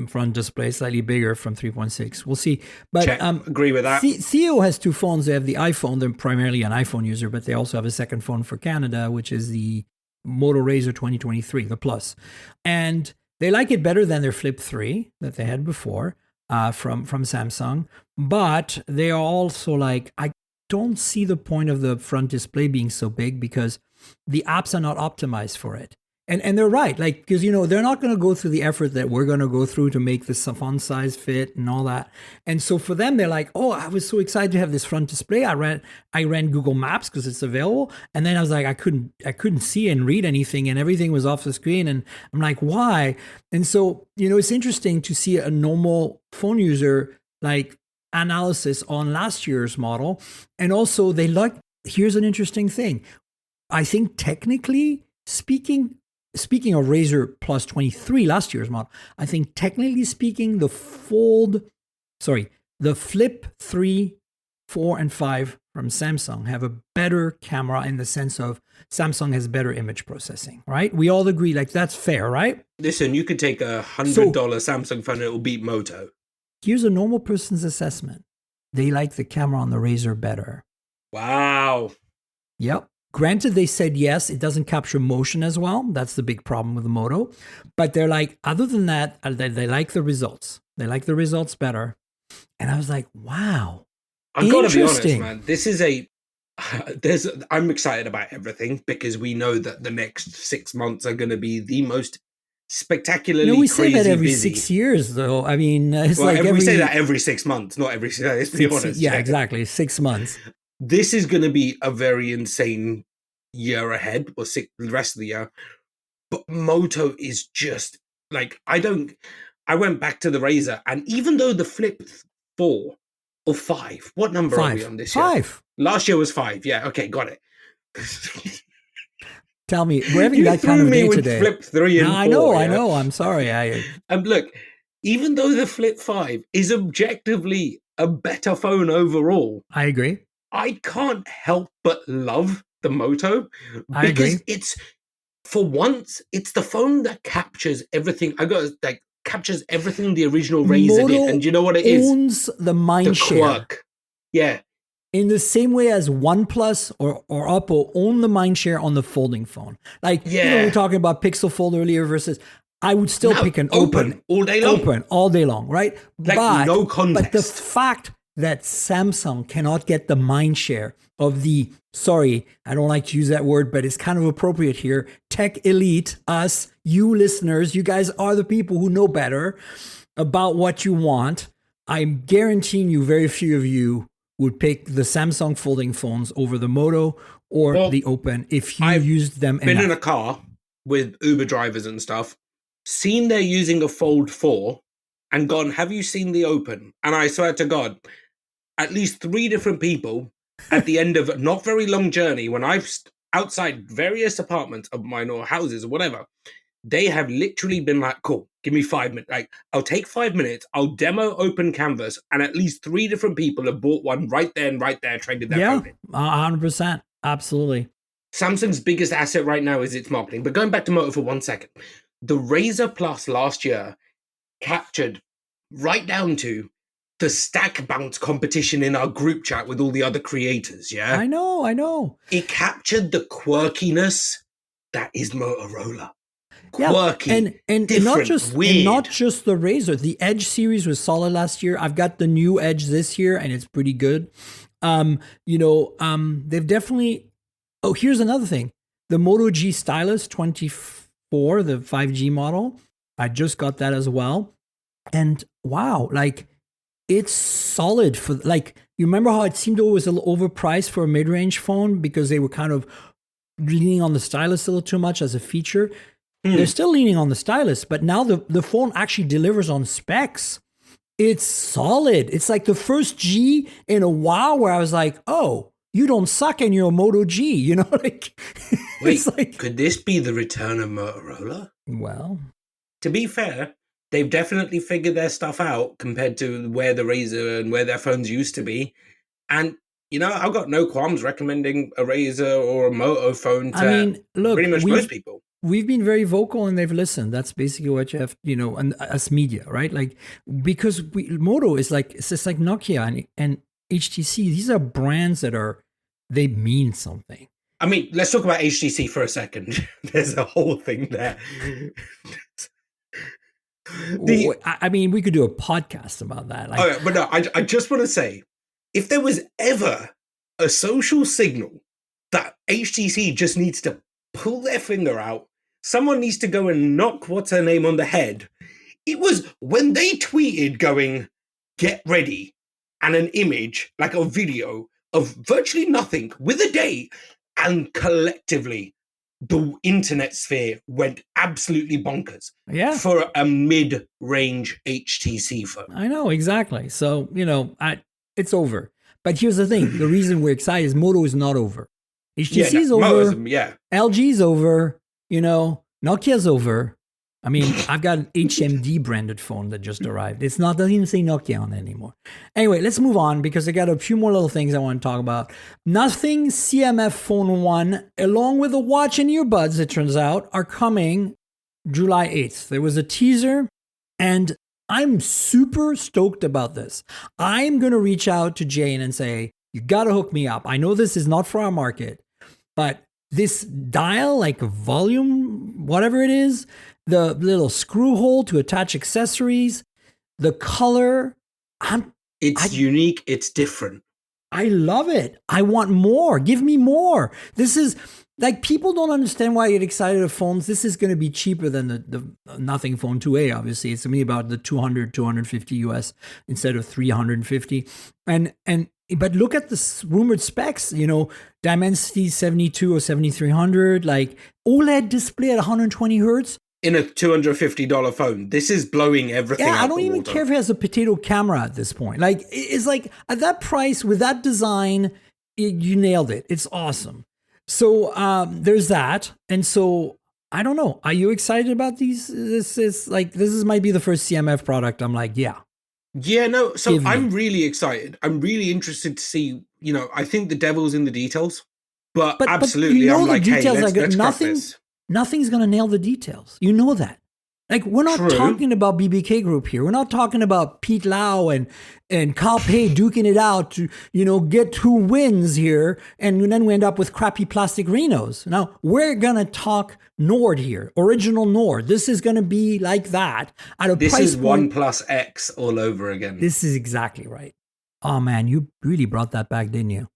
front display, slightly bigger from 3.6. We'll see. But agree with that. Theo has two phones. They have the iPhone. They're primarily an iPhone user, but they also have a second phone for Canada, which is the Moto Razr 2023, the Plus. And they like it better than their Flip 3 that they had before from Samsung. But they are also like, I don't see the point of the front display being so big, because the apps are not optimized for it. And they're right, like, because, they're not going to go through the effort that we're going to go through to make the font size fit and all that. And so for them, they're like, oh, I was so excited to have this front display. I ran Google Maps because it's available. And then I was like, I couldn't see and read anything, and everything was off the screen. And I'm like, why? And so, it's interesting to see a normal phone user, like, analysis on last year's model. And also here's an interesting thing. I think technically speaking of Razr Plus 23, last year's model, I think technically speaking, the Flip 3, 4, and 5 from Samsung have a better camera in the sense of Samsung has better image processing, right? We all agree, like, that's fair, right? Listen, you could take $100 Samsung phone and it will beat Moto. Here's a normal person's assessment. They like the camera on the Razr better. Wow. Yep. Granted, they said yes, it doesn't capture motion as well. That's the big problem with the Moto. But they're like, other than that, they like the results. They like the results better. And I was like, wow. I've got to be honest, man. This is I'm excited about everything because we know that the next 6 months are going to be the most spectacularly we crazy say that every busy. 6 years, though. I mean, it's we say that every 6 months, not every 6. Let's be honest. Yeah, exactly. 6 months. This is going to be a very insane year ahead, or the rest of the year. But Moto is just like, I went back to the Razr, and even though the Flip 4 or 5, what number are we on this year? 5. Last year was 5. Yeah, okay, got it. Tell me, we're having that kind of day today. Flip 3 and 4. I know. I'm sorry. Look, even though the Flip 5 is objectively a better phone overall, I agree. I can't help but love the Moto because it's, for once, it's the phone that captures everything. Captures everything the original Razr did, and you know what it is? Owns the mind share. Quirk. Yeah. In the same way as OnePlus or Oppo own the mind share on the folding phone. Like, we were talking about Pixel Fold earlier versus, I would still pick an open all day long. Open all day long, right? Like, no contest. But the fact that Samsung cannot get the mind share of the, sorry, I don't like to use that word, but it's kind of appropriate here, tech elite, us, you listeners, you guys are the people who know better about what you want. I'm guaranteeing you very few of you would pick the Samsung folding phones over the Moto or the Open if you used them enough. I've been in a car with Uber drivers and stuff, seen they're using a Fold 4 and gone, have you seen the Open? And I swear to God, at least 3 different people at the end of a not very long journey, when I've outside various apartments of mine or houses or whatever, they have literally been like, cool, give me 5 minutes. Like, I'll take 5 minutes, I'll demo Open Canvas, and at least 3 different people have bought one right there and right there, traded their phone in. 100%. Absolutely. Samsung's biggest asset right now is its marketing. But going back to Moto for 1 second, the Razr Plus last year captured right down to the stack bounce competition in our group chat with all the other creators, yeah? I know. It captured the quirkiness that is Motorola. Quirky, and different, weird. And not just the Razr. The Edge series was solid last year. I've got the new Edge this year, and it's pretty good. They've definitely... Oh, here's another thing. The Moto G Stylus 24, the 5G model, I just got that as well. And wow, like, it's solid for, like, you remember how it seemed always a little overpriced for a mid-range phone because they were kind of leaning on the stylus a little too much as a feature. They're still leaning on the stylus, but now the phone actually delivers on specs. It's solid. It's like the first G in a while where I was like, oh, you don't suck and you're a Moto G, you know? Like, wait, like, could this be the return of Motorola? Well, to be fair, they've definitely figured their stuff out compared to where the Razr and where their phones used to be. And, you know, I've got no qualms recommending a Razr or a Moto phone to pretty much most people. We've been very vocal and they've listened. That's basically what you have, and us media, right? Like, because Moto is like, it's just like Nokia and HTC. These are brands they mean something. I mean, let's talk about HTC for a second. There's a whole thing there. We could do a podcast about that. Like, but no, I just want to say, if there was ever a social signal that HTC just needs to pull their finger out, someone needs to go and knock what's her name on the head, it was when they tweeted going, get ready, and an image, like a video of virtually nothing with a date, and collectively the internet sphere went absolutely bonkers Yeah. for a mid-range HTC phone. I know, exactly. So, it's over. But here's the thing. The reason we're excited is Moto is not over. HTC is over. LG's over. Nokia's over. I mean, I've got an HMD branded phone that just arrived. Doesn't even say Nokia on it anymore. Anyway, let's move on because I got a few more little things I want to talk about. Nothing CMF Phone 1, along with a watch and earbuds, it turns out, are coming July 8th. There was a teaser, and I'm super stoked about this. I'm going to reach out to Jane and say, you got to hook me up. I know this is not for our market, but this dial, like volume, whatever it is, the little screw hole to attach accessories, the color. It's unique. It's different. I love it. I want more. Give me more. This is like, people don't understand why I get excited of phones. This is going to be cheaper than the Nothing Phone 2A, obviously. It's going to be about the 250 US instead of 350. But look at the rumored specs, Dimensity 72 or 7300, like OLED display at 120 hertz. In a $250 phone. This is blowing everything out. I don't even care if it has a potato camera at this point. Like, it's like, at that price, with that design, you nailed it. It's awesome. So there's that. And so, I don't know. Are you excited about these? This might be the first CMF product. I'm like, yeah. Yeah, no. So I'm really excited. I'm really interested to see, I think the devil's in the details. But absolutely, I'm like, hey, let's crack this. Nothing's going to nail the details. You know that. Like, we're not talking about BBK Group here. We're not talking about Pete Lau and Carl Pei duking it out to, get who wins here. And then we end up with crappy plastic Renos. Now, we're going to talk Nord here. Original Nord. This is going to be like that. This is OnePlus X all over again. This is exactly right. Oh, man, you really brought that back, didn't you?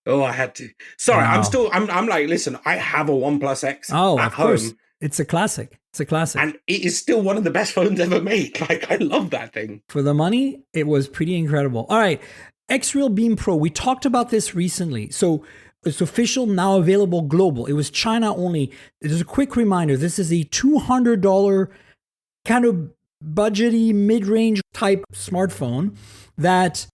Oh, I had to. Sorry, wow. I'm like, listen, I have a OnePlus X at home. Course. It's a classic. And it is still one of the best phones ever made. Like, I love that thing. For the money, it was pretty incredible. All right, X-Real Beam Pro. We talked about this recently. So it's official, now available global. It was China only. There's a quick reminder. This is a $200 kind of budgety, mid-range type smartphone that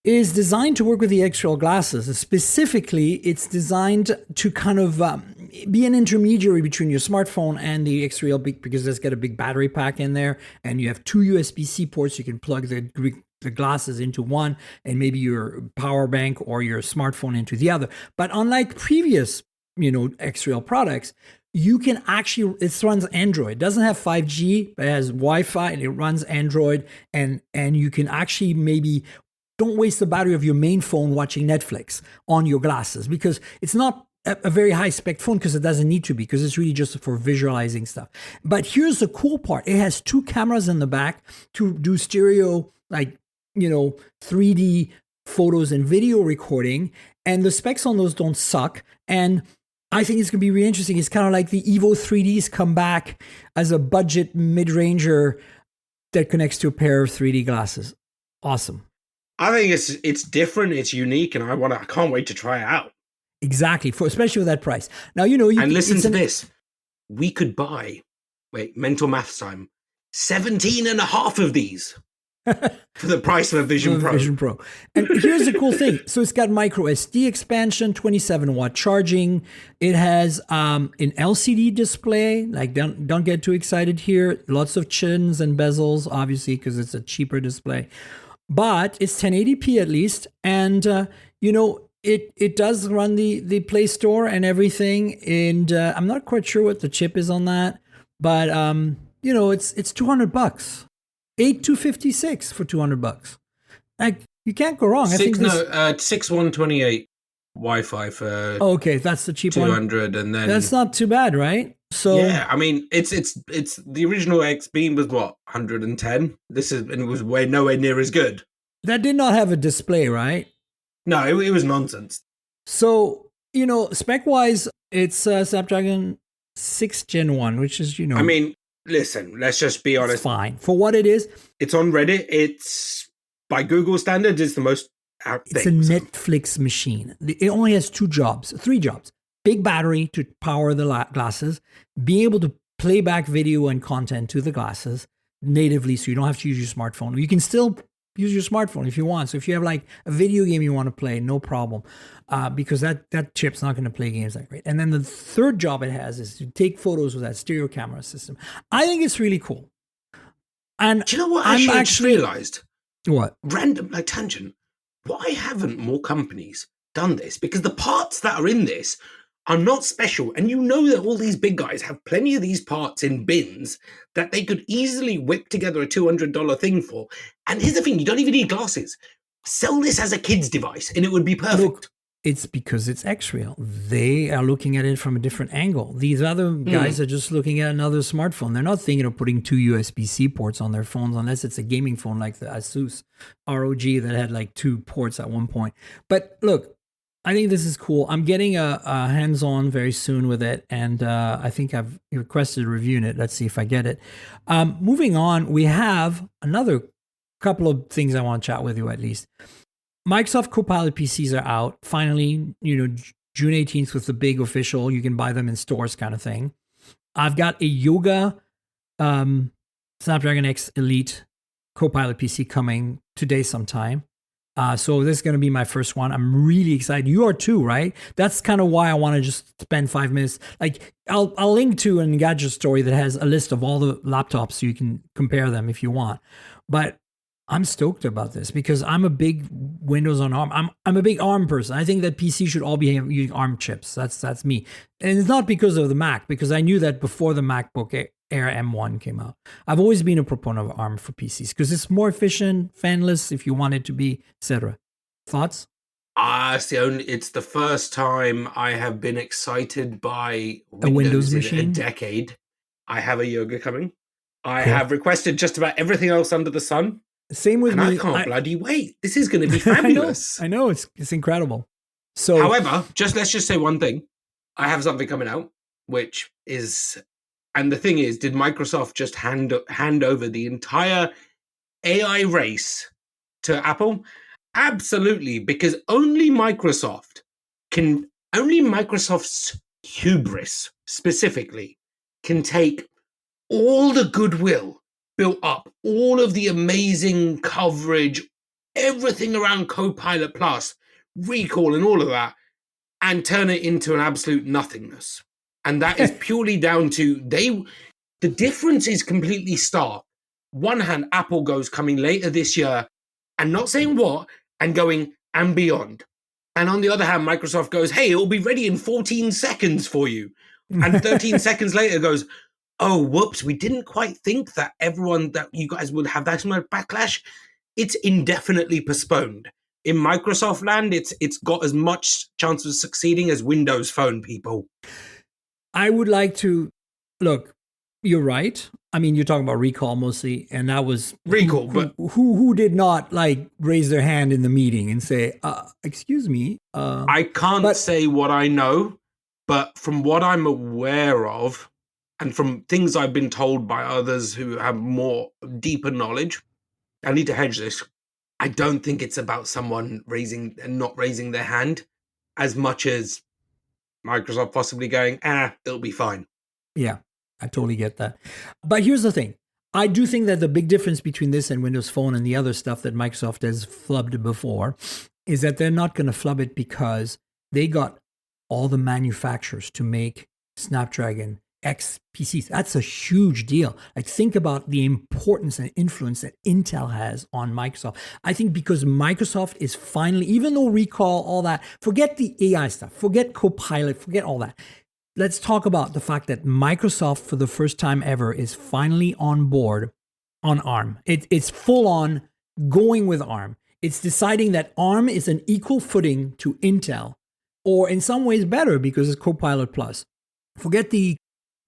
is designed to work with the X-Real glasses. Specifically, it's designed to kind of be an intermediary between your smartphone and the X-Real because it's got a big battery pack in there, and you have two USB-C ports. You can plug the glasses into one, and maybe your power bank or your smartphone into the other. But unlike previous, X-Real products, you can actually, it runs Android. It doesn't have 5G, but it has Wi-Fi, and it runs Android, and you can actually maybe don't waste the battery of your main phone watching Netflix on your glasses, because it's not a very high spec phone, because it doesn't need to be, because it's really just for visualizing stuff. But here's the cool part. It has two cameras in the back to do stereo, 3D photos and video recording. And the specs on those don't suck. And I think it's going to be really interesting. It's kind of like the Evo 3Ds come back as a budget mid-ranger that connects to a pair of 3D glasses. Awesome. I think it's different, it's unique, and I can't wait to try it out. Exactly, especially with that price. Now, and listen to this. We could buy, mental maths time, 17 and a half of these for the price of a Vision Pro. Vision Pro. And here's the cool thing. So it's got micro SD expansion, 27-watt charging. It has an LCD display. Like, don't get too excited here. Lots of chins and bezels, obviously, because it's a cheaper display. But it's 1080p at least, and it does run the Play Store and everything. And I'm not quite sure what the chip is on that, but it's $200. 8256 for $200. Like, you can't go wrong. 6128 Wi-Fi for. Oh, okay, that's the cheap 200, one. and then that's not too bad, right? So yeah, I mean, it's the original X Beam was what, 110. It was nowhere near as good. That did not have a display, right? No, it was nonsense. So spec wise, it's Snapdragon 6 Gen 1, which is I mean, listen, let's just be honest. It's fine for what it is. It's on Reddit. It's by Google standards, it's the most out. It's a Netflix machine. It only has three jobs. big battery to power the glasses, being able to play back video and content to the glasses natively, so you don't have to use your smartphone. You can still use your smartphone if you want. So if you have like a video game you want to play, no problem, because that chip's not going to play games that great. And then the third job it has is to take photos with that stereo camera system. I think it's really cool. And do you know what I just realized? What? Random, like tangent. Why haven't more companies done this? Because the parts that are in this are not special. And you know that all these big guys have plenty of these parts in bins that they could easily whip together a $200 thing for. And here's the thing, you don't even need glasses. Sell this as a kid's device and it would be perfect. Look, it's because it's X-Real. They are looking at it from a different angle. These other guys are just looking at another smartphone. They're not thinking of putting 2 USB-C ports on their phones unless it's a gaming phone like the Asus ROG that had like 2 ports at one point. But look, I think this is cool. I'm getting a hands-on very soon with it, and I think I've requested reviewing it. Let's see if I get it. Moving on, we have another couple of things I want to chat with you at least. Microsoft Copilot PCs are out. Finally, June 18th was the big official. You can buy them in stores kind of thing. I've got a Yoga Snapdragon X Elite Copilot PC coming today sometime. So this is going to be my first one. I'm really excited. You are too, right? That's kind of why I want to just spend 5 minutes. Like I'll link to an Engadget story that has a list of all the laptops so you can compare them if you want. But I'm stoked about this because I'm a big Windows on ARM. I'm a big ARM person. I think that PC should all be using ARM chips. That's me. And it's not because of the Mac, because I knew that before the MacBook Air M1 came out. I've always been a proponent of ARM for PCs because it's more efficient, fanless if you want it to be, etc. Thoughts? It's the first time I have been excited by a Windows in machine. A decade. I have a Yoga coming. I have requested just about everything else under the sun. Same with me. I can't bloody wait. This is going to be fabulous. I know. It's incredible. So, however, let's just say one thing. I have something coming out, which is, and the thing is, did Microsoft just hand over the entire AI race to Apple? Absolutely, because only Microsoft's hubris specifically can take all the goodwill built up, all of the amazing coverage, everything around Copilot Plus, recall and all of that, and turn it into an absolute nothingness. And that is purely down to the difference is completely stark. One hand, Apple goes coming later this year and not saying what, and going and beyond. And on the other hand, Microsoft goes, hey, it'll be ready in 14 seconds for you. And 13 seconds later goes, oh, whoops, we didn't quite think that you guys would have that much backlash. It's indefinitely postponed. In Microsoft land, it's got as much chance of succeeding as Windows Phone, people. I would like to, look, you're right. I mean, you're talking about recall mostly, and that was recall, but who did not like raise their hand in the meeting and say, excuse me. I can't say what I know, but from what I'm aware of, and from things I've been told by others who have more deeper knowledge, I need to hedge this. I don't think it's about someone raising and not raising their hand as much as Microsoft possibly going, it'll be fine. Yeah, I totally get that. But here's the thing. I do think that the big difference between this and Windows Phone and the other stuff that Microsoft has flubbed before is that they're not going to flub it because they got all the manufacturers to make Snapdragon X PCs. That's a huge deal. Like, think about the importance and influence that Intel has on Microsoft. I think because Microsoft is finally, even though recall, all that, forget the AI stuff, forget Copilot, forget all that. Let's talk about the fact that Microsoft, for the first time ever, is finally on board on ARM. It's full on going with ARM. It's deciding that ARM is an equal footing to Intel, or in some ways better because it's Copilot Plus. Forget the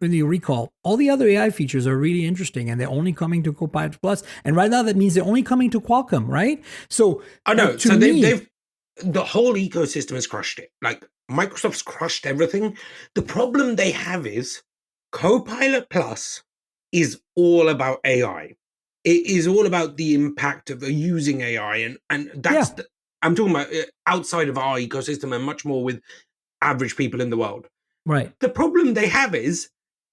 recall. All the other AI features are really interesting, and they're only coming to Copilot Plus. And right now, that means they're only coming to Qualcomm, right? So I know. So they've the whole ecosystem has crushed it. Like, Microsoft's crushed everything. The problem they have is Copilot Plus is all about AI. It is all about the impact of using AI, and that's I'm talking about outside of our ecosystem and much more with average people in the world. Right. The problem they have is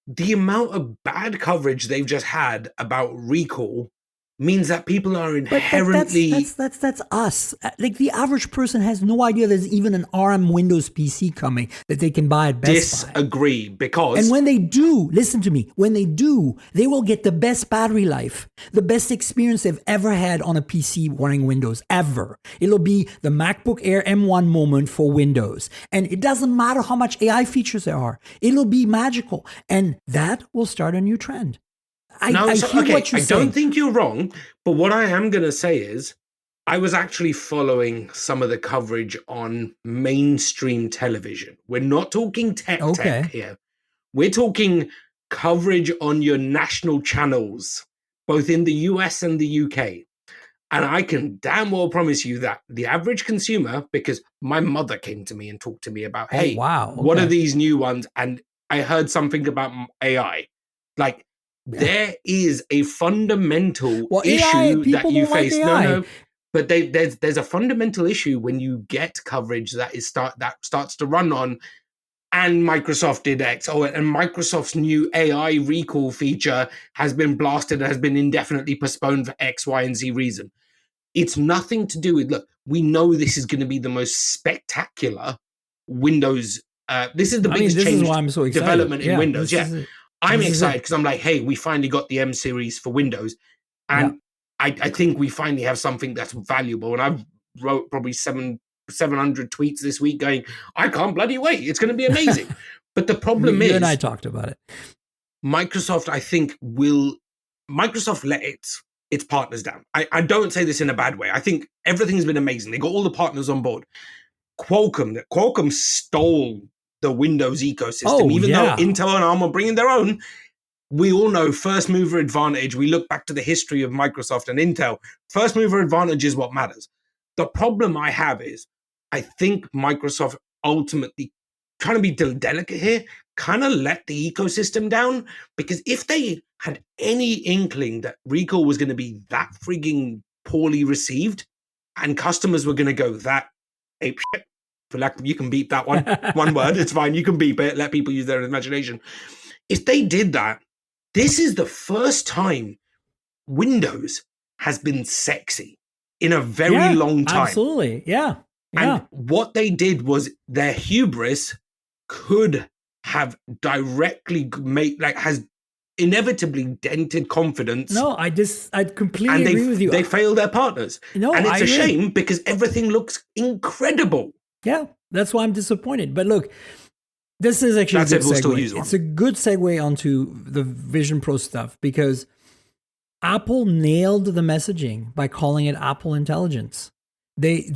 the amount of bad coverage they've just had about recall means that people are inherently... That's us. Like the average person has no idea there's even an ARM Windows PC coming that they can buy at Best Buy. Disagree, because... And when they do, listen to me, when they do, they will get the best battery life, the best experience they've ever had on a PC running Windows, ever. It'll be the MacBook Air M1 moment for Windows. And it doesn't matter how much AI features there are. It'll be magical. And that will start a new trend. I hear what you're saying. I don't think you're wrong, but what I am going to say is I was actually following some of the coverage on mainstream television. We're not talking tech here. We're talking coverage on your national channels, both in the US and the UK. And I can damn well promise you that the average consumer, because my mother came to me and talked to me about, hey, what are these new ones? And I heard something about AI. Like, there is a fundamental issue that you face. No, but there's a fundamental issue when you get coverage that starts to run on, and Microsoft did X. Oh, and Microsoft's new AI recall feature has been blasted and has been indefinitely postponed for X, Y, and Z reason. It's nothing to do with, look, we know this is going to be the most spectacular Windows. This is the biggest change, is why I'm so excited. Development in Windows. I'm excited because I'm like, hey, we finally got the M series for Windows. And I think we finally have something that's valuable. And I've wrote probably 700 tweets this week going, I can't bloody wait. It's going to be amazing. But the problem is... You and I talked about it. Microsoft, I think, Microsoft let its partners down. I don't say this in a bad way. I think everything's been amazing. They got all the partners on board. Qualcomm stole the Windows ecosystem, even though Intel and ARM are bringing their own. We all know first mover advantage. We look back to the history of Microsoft and Intel. First mover advantage is what matters. The problem I have is I think Microsoft ultimately, trying to be delicate here, kind of let the ecosystem down, because if they had any inkling that recall was going to be that frigging poorly received and customers were going to go that ape shit, you can beep that one word, it's fine, you can beep it, let people use their imagination. If they did that, this is the first time Windows has been sexy in a very long time. Absolutely, yeah. And what they did was their hubris could have directly has inevitably dented confidence. No, I completely agree with you. They failed their partners. No, and it's a shame because everything looks incredible. Yeah, that's why I'm disappointed. But look, this is actually a good segue. It's a good segue onto the Vision Pro stuff because Apple nailed the messaging by calling it Apple Intelligence. They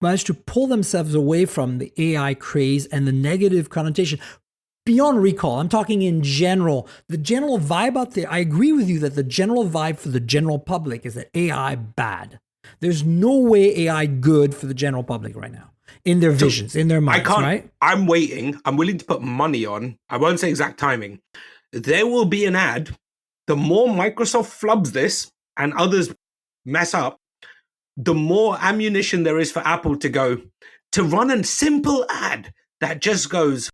managed to pull themselves away from the AI craze and the negative connotation beyond recall. I'm talking in general. The general vibe out there, I agree with you that the general vibe for the general public is that AI bad. There's no way AI good for the general public right now. In their visions, in their minds, right? I'm waiting. I'm willing to put money on. I won't say exact timing. There will be an ad. The more Microsoft flubs this and others mess up, the more ammunition there is for Apple to run a simple ad that just goes,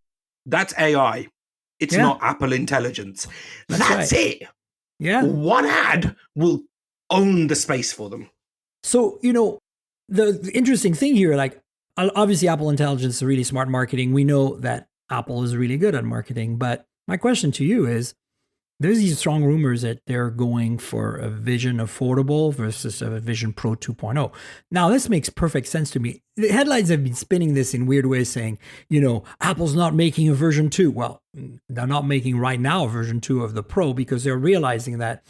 that's AI. It's not Apple Intelligence. That's it. Yeah. One ad will own the space for them. So, the interesting thing here, like, obviously, Apple Intelligence is really smart marketing. We know that Apple is really good at marketing. But my question to you is, there's these strong rumors that they're going for a Vision Affordable versus a Vision Pro 2.0. Now, this makes perfect sense to me. The headlines have been spinning this in weird ways saying, Apple's not making a version 2. Well, they're not making right now a version 2 of the Pro because they're realizing that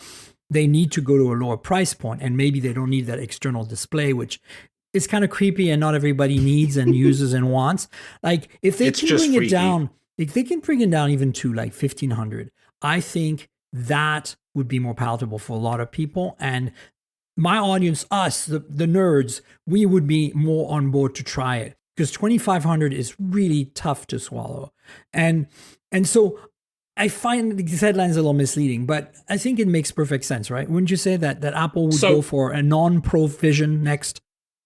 they need to go to a lower price point and maybe they don't need that external display, which is kind of creepy and not everybody needs and uses and wants. Like if they can bring it down, if they can bring it down even to like 1,500, I think that would be more palatable for a lot of people. And my audience, us, the nerds, we would be more on board to try it because 2,500 is really tough to swallow. And so I find these headlines a little misleading, but I think it makes perfect sense, right? Wouldn't you say that Apple would go for a non-Pro Vision next?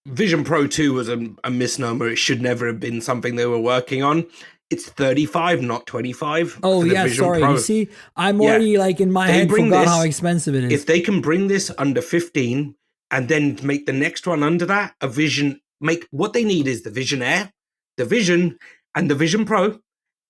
Vision Pro 2 was a misnomer. It should never have been something they were working on. It's 35, not 25. Oh, for the yeah, Vision sorry. Pro. You see, I'm already like in my head forgot how expensive it is. If they can bring this under 15 and then make the next one under that, what they need is the Vision Air, the Vision, and the Vision Pro.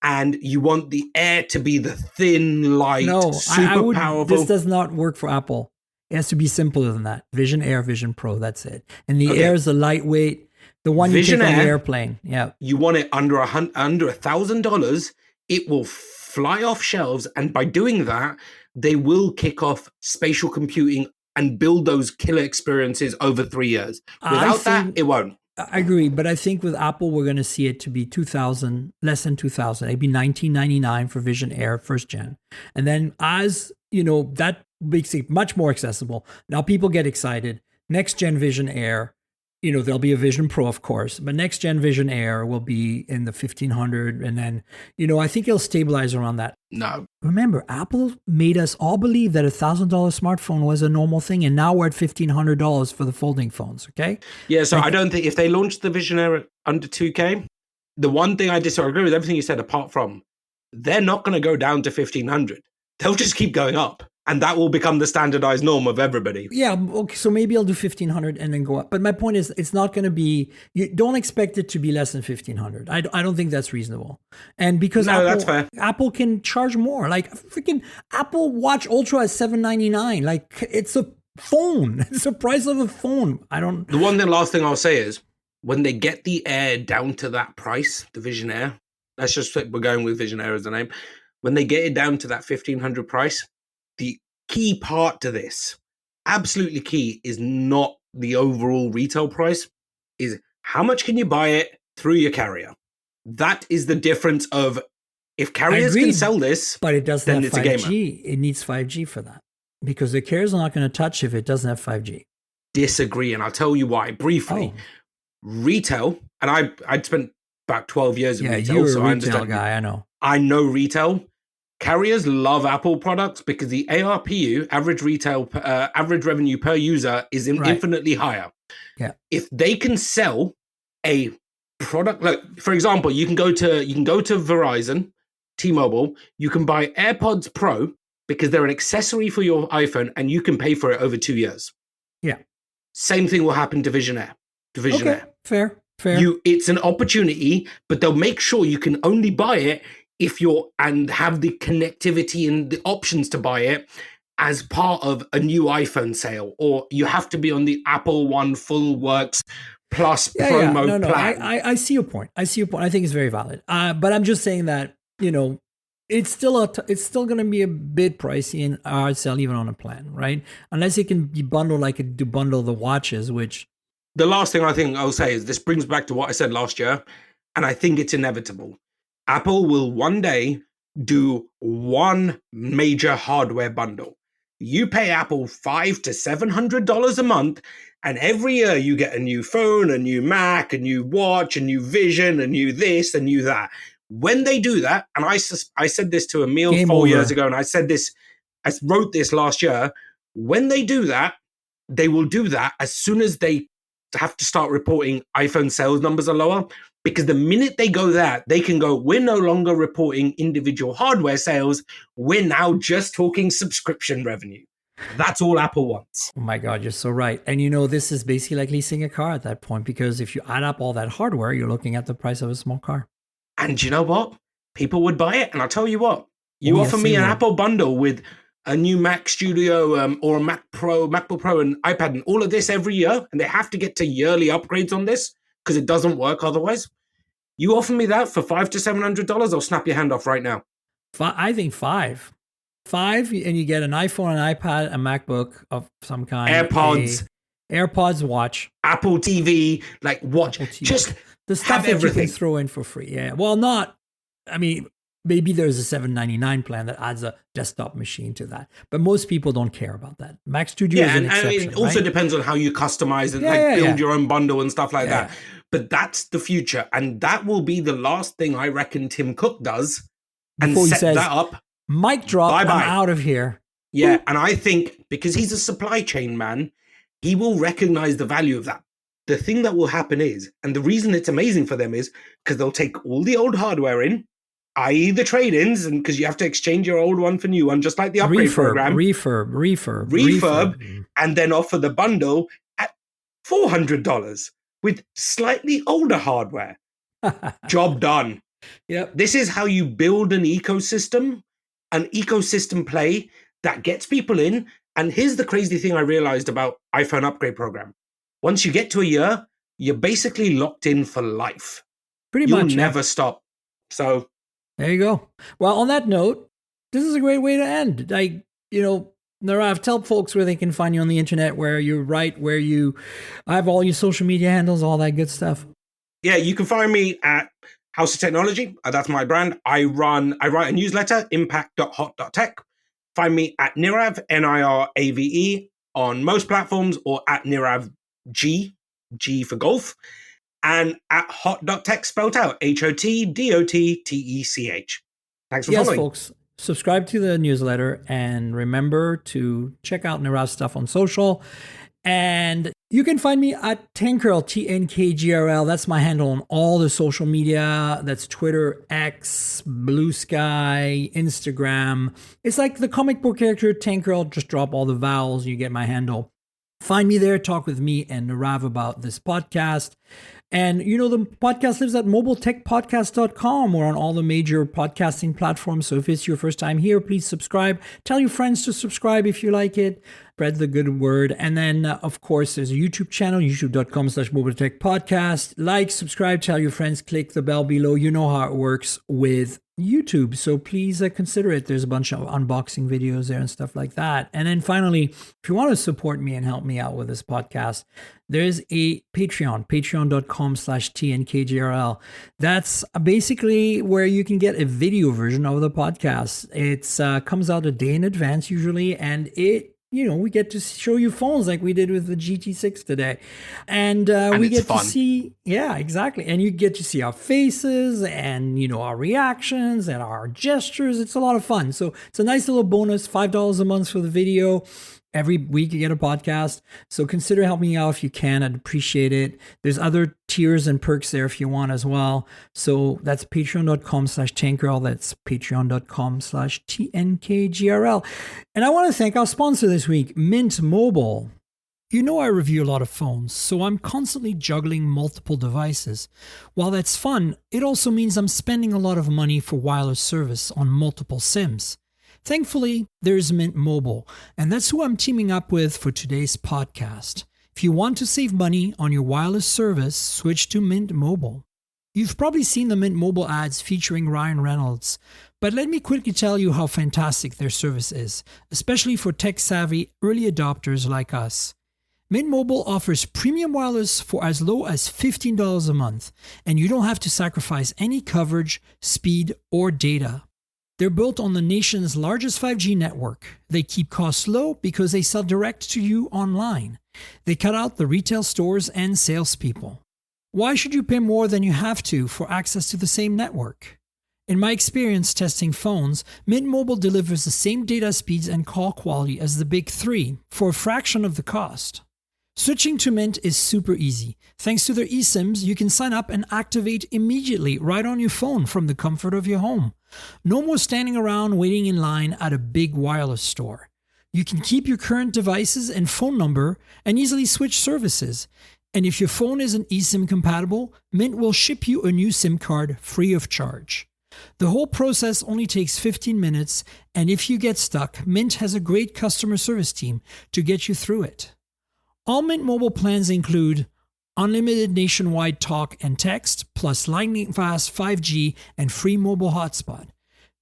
And you want the Air to be the thin, light, super powerful. This does not work for Apple. It has to be simpler than that. Vision Air, Vision Pro, that's it. And the Air is the lightweight, the one Vision you take Air, on the airplane. Yeah. You want it under $1,000. It will fly off shelves. And by doing that, they will kick off spatial computing and build those killer experiences over 3 years. Without that, it won't. I agree, but I think with Apple, we're going to see it to be $2,000, less than $2,000. It'd be $1,999 for Vision Air first gen. And then as, that makes it much more accessible. Now people get excited. Next gen Vision Air, there'll be a Vision Pro, of course, but next gen Vision Air will be in the 1,500. And then, I think it'll stabilize around that. No. Remember, Apple made us all believe that $1,000 smartphone was a normal thing. And now we're at $1,500 for the folding phones. Okay. Yeah. So I don't think if they launched the Vision Air under 2K, the one thing I disagree with everything you said, apart from they're not going to go down to 1,500. They'll just keep going up. And that will become the standardized norm of everybody. Yeah, okay, so maybe I'll do 1,500 and then go up. But my point is, it's not going to be, you don't expect it to be less than 1,500. I don't think that's reasonable. And because that's fair. Apple can charge more. Like freaking Apple Watch Ultra is $799. Like it's a phone. It's the price of a phone. The last thing I'll say is, when they get the Air down to that price, the Vision Air, we're going with Vision Air as the name. When they get it down to that 1,500 price, the key part to this, absolutely key, is not the overall retail price, is how much can you buy it through your carrier. That is the difference of, if carriers can sell this, but it doesn't then have it's 5G. a gamer. It needs 5G for that. Because the carriers are not going to touch if it doesn't have 5G. Disagree, and I'll tell you why briefly. Retail, and I'd spent about 12 years in retail, you're so a I retail understand. Guy, I know. I know retail. Carriers love Apple products because the ARPU, average revenue per user, is infinitely higher. Yeah. If they can sell a product, like for example, you can go to Verizon, T-Mobile, you can buy AirPods Pro because they're an accessory for your iPhone, and you can pay for it over 2 years. Yeah. Same thing will happen to Vision Air. Air. Fair. It's an opportunity, but they'll make sure you can only buy it if and have the connectivity and the options to buy it as part of a new iPhone sale, or you have to be on the Apple One Full Works Plus promo plan. I see your point. I think it's very valid. But I'm just saying that, it's still going to be a bit pricey in our sale, even on a plan, right? Unless it can be bundled like it do bundle the watches, which... The last thing I think I'll say is this brings back to what I said last year, and I think it's inevitable. Apple will one day do one major hardware bundle. You pay Apple $500 to $700 a month, and every year you get a new phone, a new Mac, a new watch, a new Vision, a new this, a new that. When they do that, and I said this to Emil 4 years ago, and I wrote this last year. When they do that, they will do that as soon as they have to start reporting iPhone sales numbers are lower. Because the minute they go there, they can go, we're no longer reporting individual hardware sales. We're now just talking subscription revenue. That's all Apple wants. Oh my God, you're so right. And this is basically like leasing a car at that point, because if you add up all that hardware, you're looking at the price of a small car. And you know what? People would buy it. And I'll tell you what, you offer me an Apple bundle with a new Mac Studio or a MacBook Pro and iPad and all of this every year, and they have to get to yearly upgrades on this because it doesn't work otherwise. You offer me that for $500 to $700, I'll snap your hand off right now. I think $5, and you get an iPhone, an iPad, a MacBook of some kind, AirPods, watch, Apple TV, like watch, just the stuff that you can throw in for free. Yeah, well, maybe there's a $799 plan that adds a desktop machine to that, but most people don't care about that. Mac Studio is an exception. It also depends on how you customize and build your own bundle and stuff like that. But that's the future, and that will be the last thing I reckon Tim Cook does. Before and he says, that up. Mic drop, bye-bye. I'm out of here. Yeah, and I think because he's a supply chain man, he will recognize the value of that. the thing that will happen is, and the reason it's amazing for them is because they'll take all the old hardware in, i.e. the trade-ins, and because you have to exchange your old one for new one, just like the upgrade program. Refurb, and then offer the bundle at $400 with slightly older hardware. Job done. Yep. This is how you build an ecosystem play that gets people in. And here's the crazy thing I realized about iPhone upgrade program. Once you get to a year, you're basically locked in for life. You'll never stop. So there you go. Well, on that note, this is a great way to end. Narav, tell folks where they can find you on the internet, where you write, where you have all your social media handles, all that good stuff. Yeah, you can find me at House of Technology. That's my brand. I write a newsletter, impact.hot.tech. Find me at Nirav, Nirave, on most platforms, or at Nirav G for golf, and at hot.tech, spelled out HOTDOTTECH. Thanks for following. Yes, folks, subscribe to the newsletter and remember to check out Nirav's stuff on social. And you can find me at Tankgirl, TNKGRL. That's my handle on all the social media. That's Twitter, X, Blue Sky, Instagram. It's like the comic book character Tankgirl. Just drop all the vowels, you get my handle. Find me there, talk with me and Narav about this podcast. And the podcast lives at mobiletechpodcast.com. We're on all the major podcasting platforms. So if it's your first time here, please subscribe. Tell your friends to subscribe if you like it. Spread the good word. And then, of course, there's a YouTube channel, youtube.com/mobiletechpodcast. Like, subscribe, tell your friends, click the bell below. You know how it works with YouTube. So please consider it. There's a bunch of unboxing videos there and stuff like that. And then finally, if you want to support me and help me out with this podcast, there's a Patreon, patreon.com/TNKGRL. That's basically where you can get a video version of the podcast. It comes out a day in advance usually, and we get to show you phones like we did with the GT6 today. And we get to see, yeah, exactly. And you get to see our faces and, our reactions and our gestures. It's a lot of fun. So it's a nice little bonus, $5 a month for the video. Every week you get a podcast. So consider helping out if you can. I'd appreciate it. There's other tiers and perks there if you want as well. So that's patreon.com/Tankgirl. That's patreon.com/TNKGRL. And I want to thank our sponsor this week, Mint Mobile. I review a lot of phones, so I'm constantly juggling multiple devices. While that's fun, it also means I'm spending a lot of money for wireless service on multiple SIMs. Thankfully, there's Mint Mobile, and that's who I'm teaming up with for today's podcast. If you want to save money on your wireless service, switch to Mint Mobile. You've probably seen the Mint Mobile ads featuring Ryan Reynolds, but let me quickly tell you how fantastic their service is, especially for tech-savvy early adopters like us. Mint Mobile offers premium wireless for as low as $15 a month, and you don't have to sacrifice any coverage, speed, or data. They're built on the nation's largest 5G network. They keep costs low because they sell direct to you online. They cut out the retail stores and salespeople. Why should you pay more than you have to for access to the same network? In my experience testing phones, Mint Mobile delivers the same data speeds and call quality as the big three for a fraction of the cost. Switching to Mint is super easy. Thanks to their eSIMs, you can sign up and activate immediately right on your phone from the comfort of your home. No more standing around waiting in line at a big wireless store. You can keep your current devices and phone number and easily switch services. And if your phone isn't eSIM compatible, Mint will ship you a new SIM card free of charge. The whole process only takes 15 minutes, and if you get stuck, Mint has a great customer service team to get you through it. All Mint Mobile plans include unlimited nationwide talk and text, plus lightning-fast 5G and free mobile hotspot.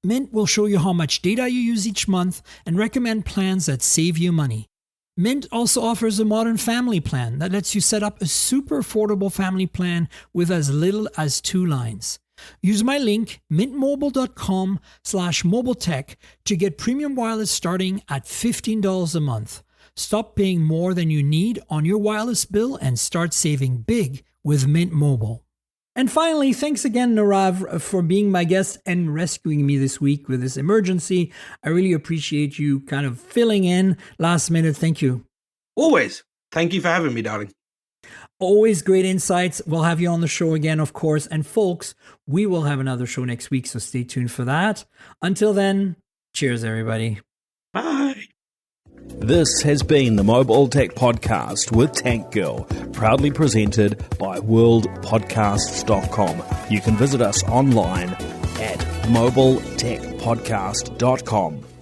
Mint will show you how much data you use each month and recommend plans that save you money. Mint also offers a modern family plan that lets you set up a super affordable family plan with as little as 2 lines. Use my link, mintmobile.com/mobiletech, to get premium wireless starting at $15 a month. Stop paying more than you need on your wireless bill and start saving big with Mint Mobile. And finally, thanks again, Narav, for being my guest and rescuing me this week with this emergency. I really appreciate you kind of filling in last minute. Thank you. Always. Thank you for having me, darling. Always great insights. We'll have you on the show again, of course. And folks, we will have another show next week, so stay tuned for that. Until then, cheers, everybody. Bye. This has been the Mobile Tech Podcast with Tank Girl, proudly presented by worldpodcasts.com. You can visit us online at mobiletechpodcast.com.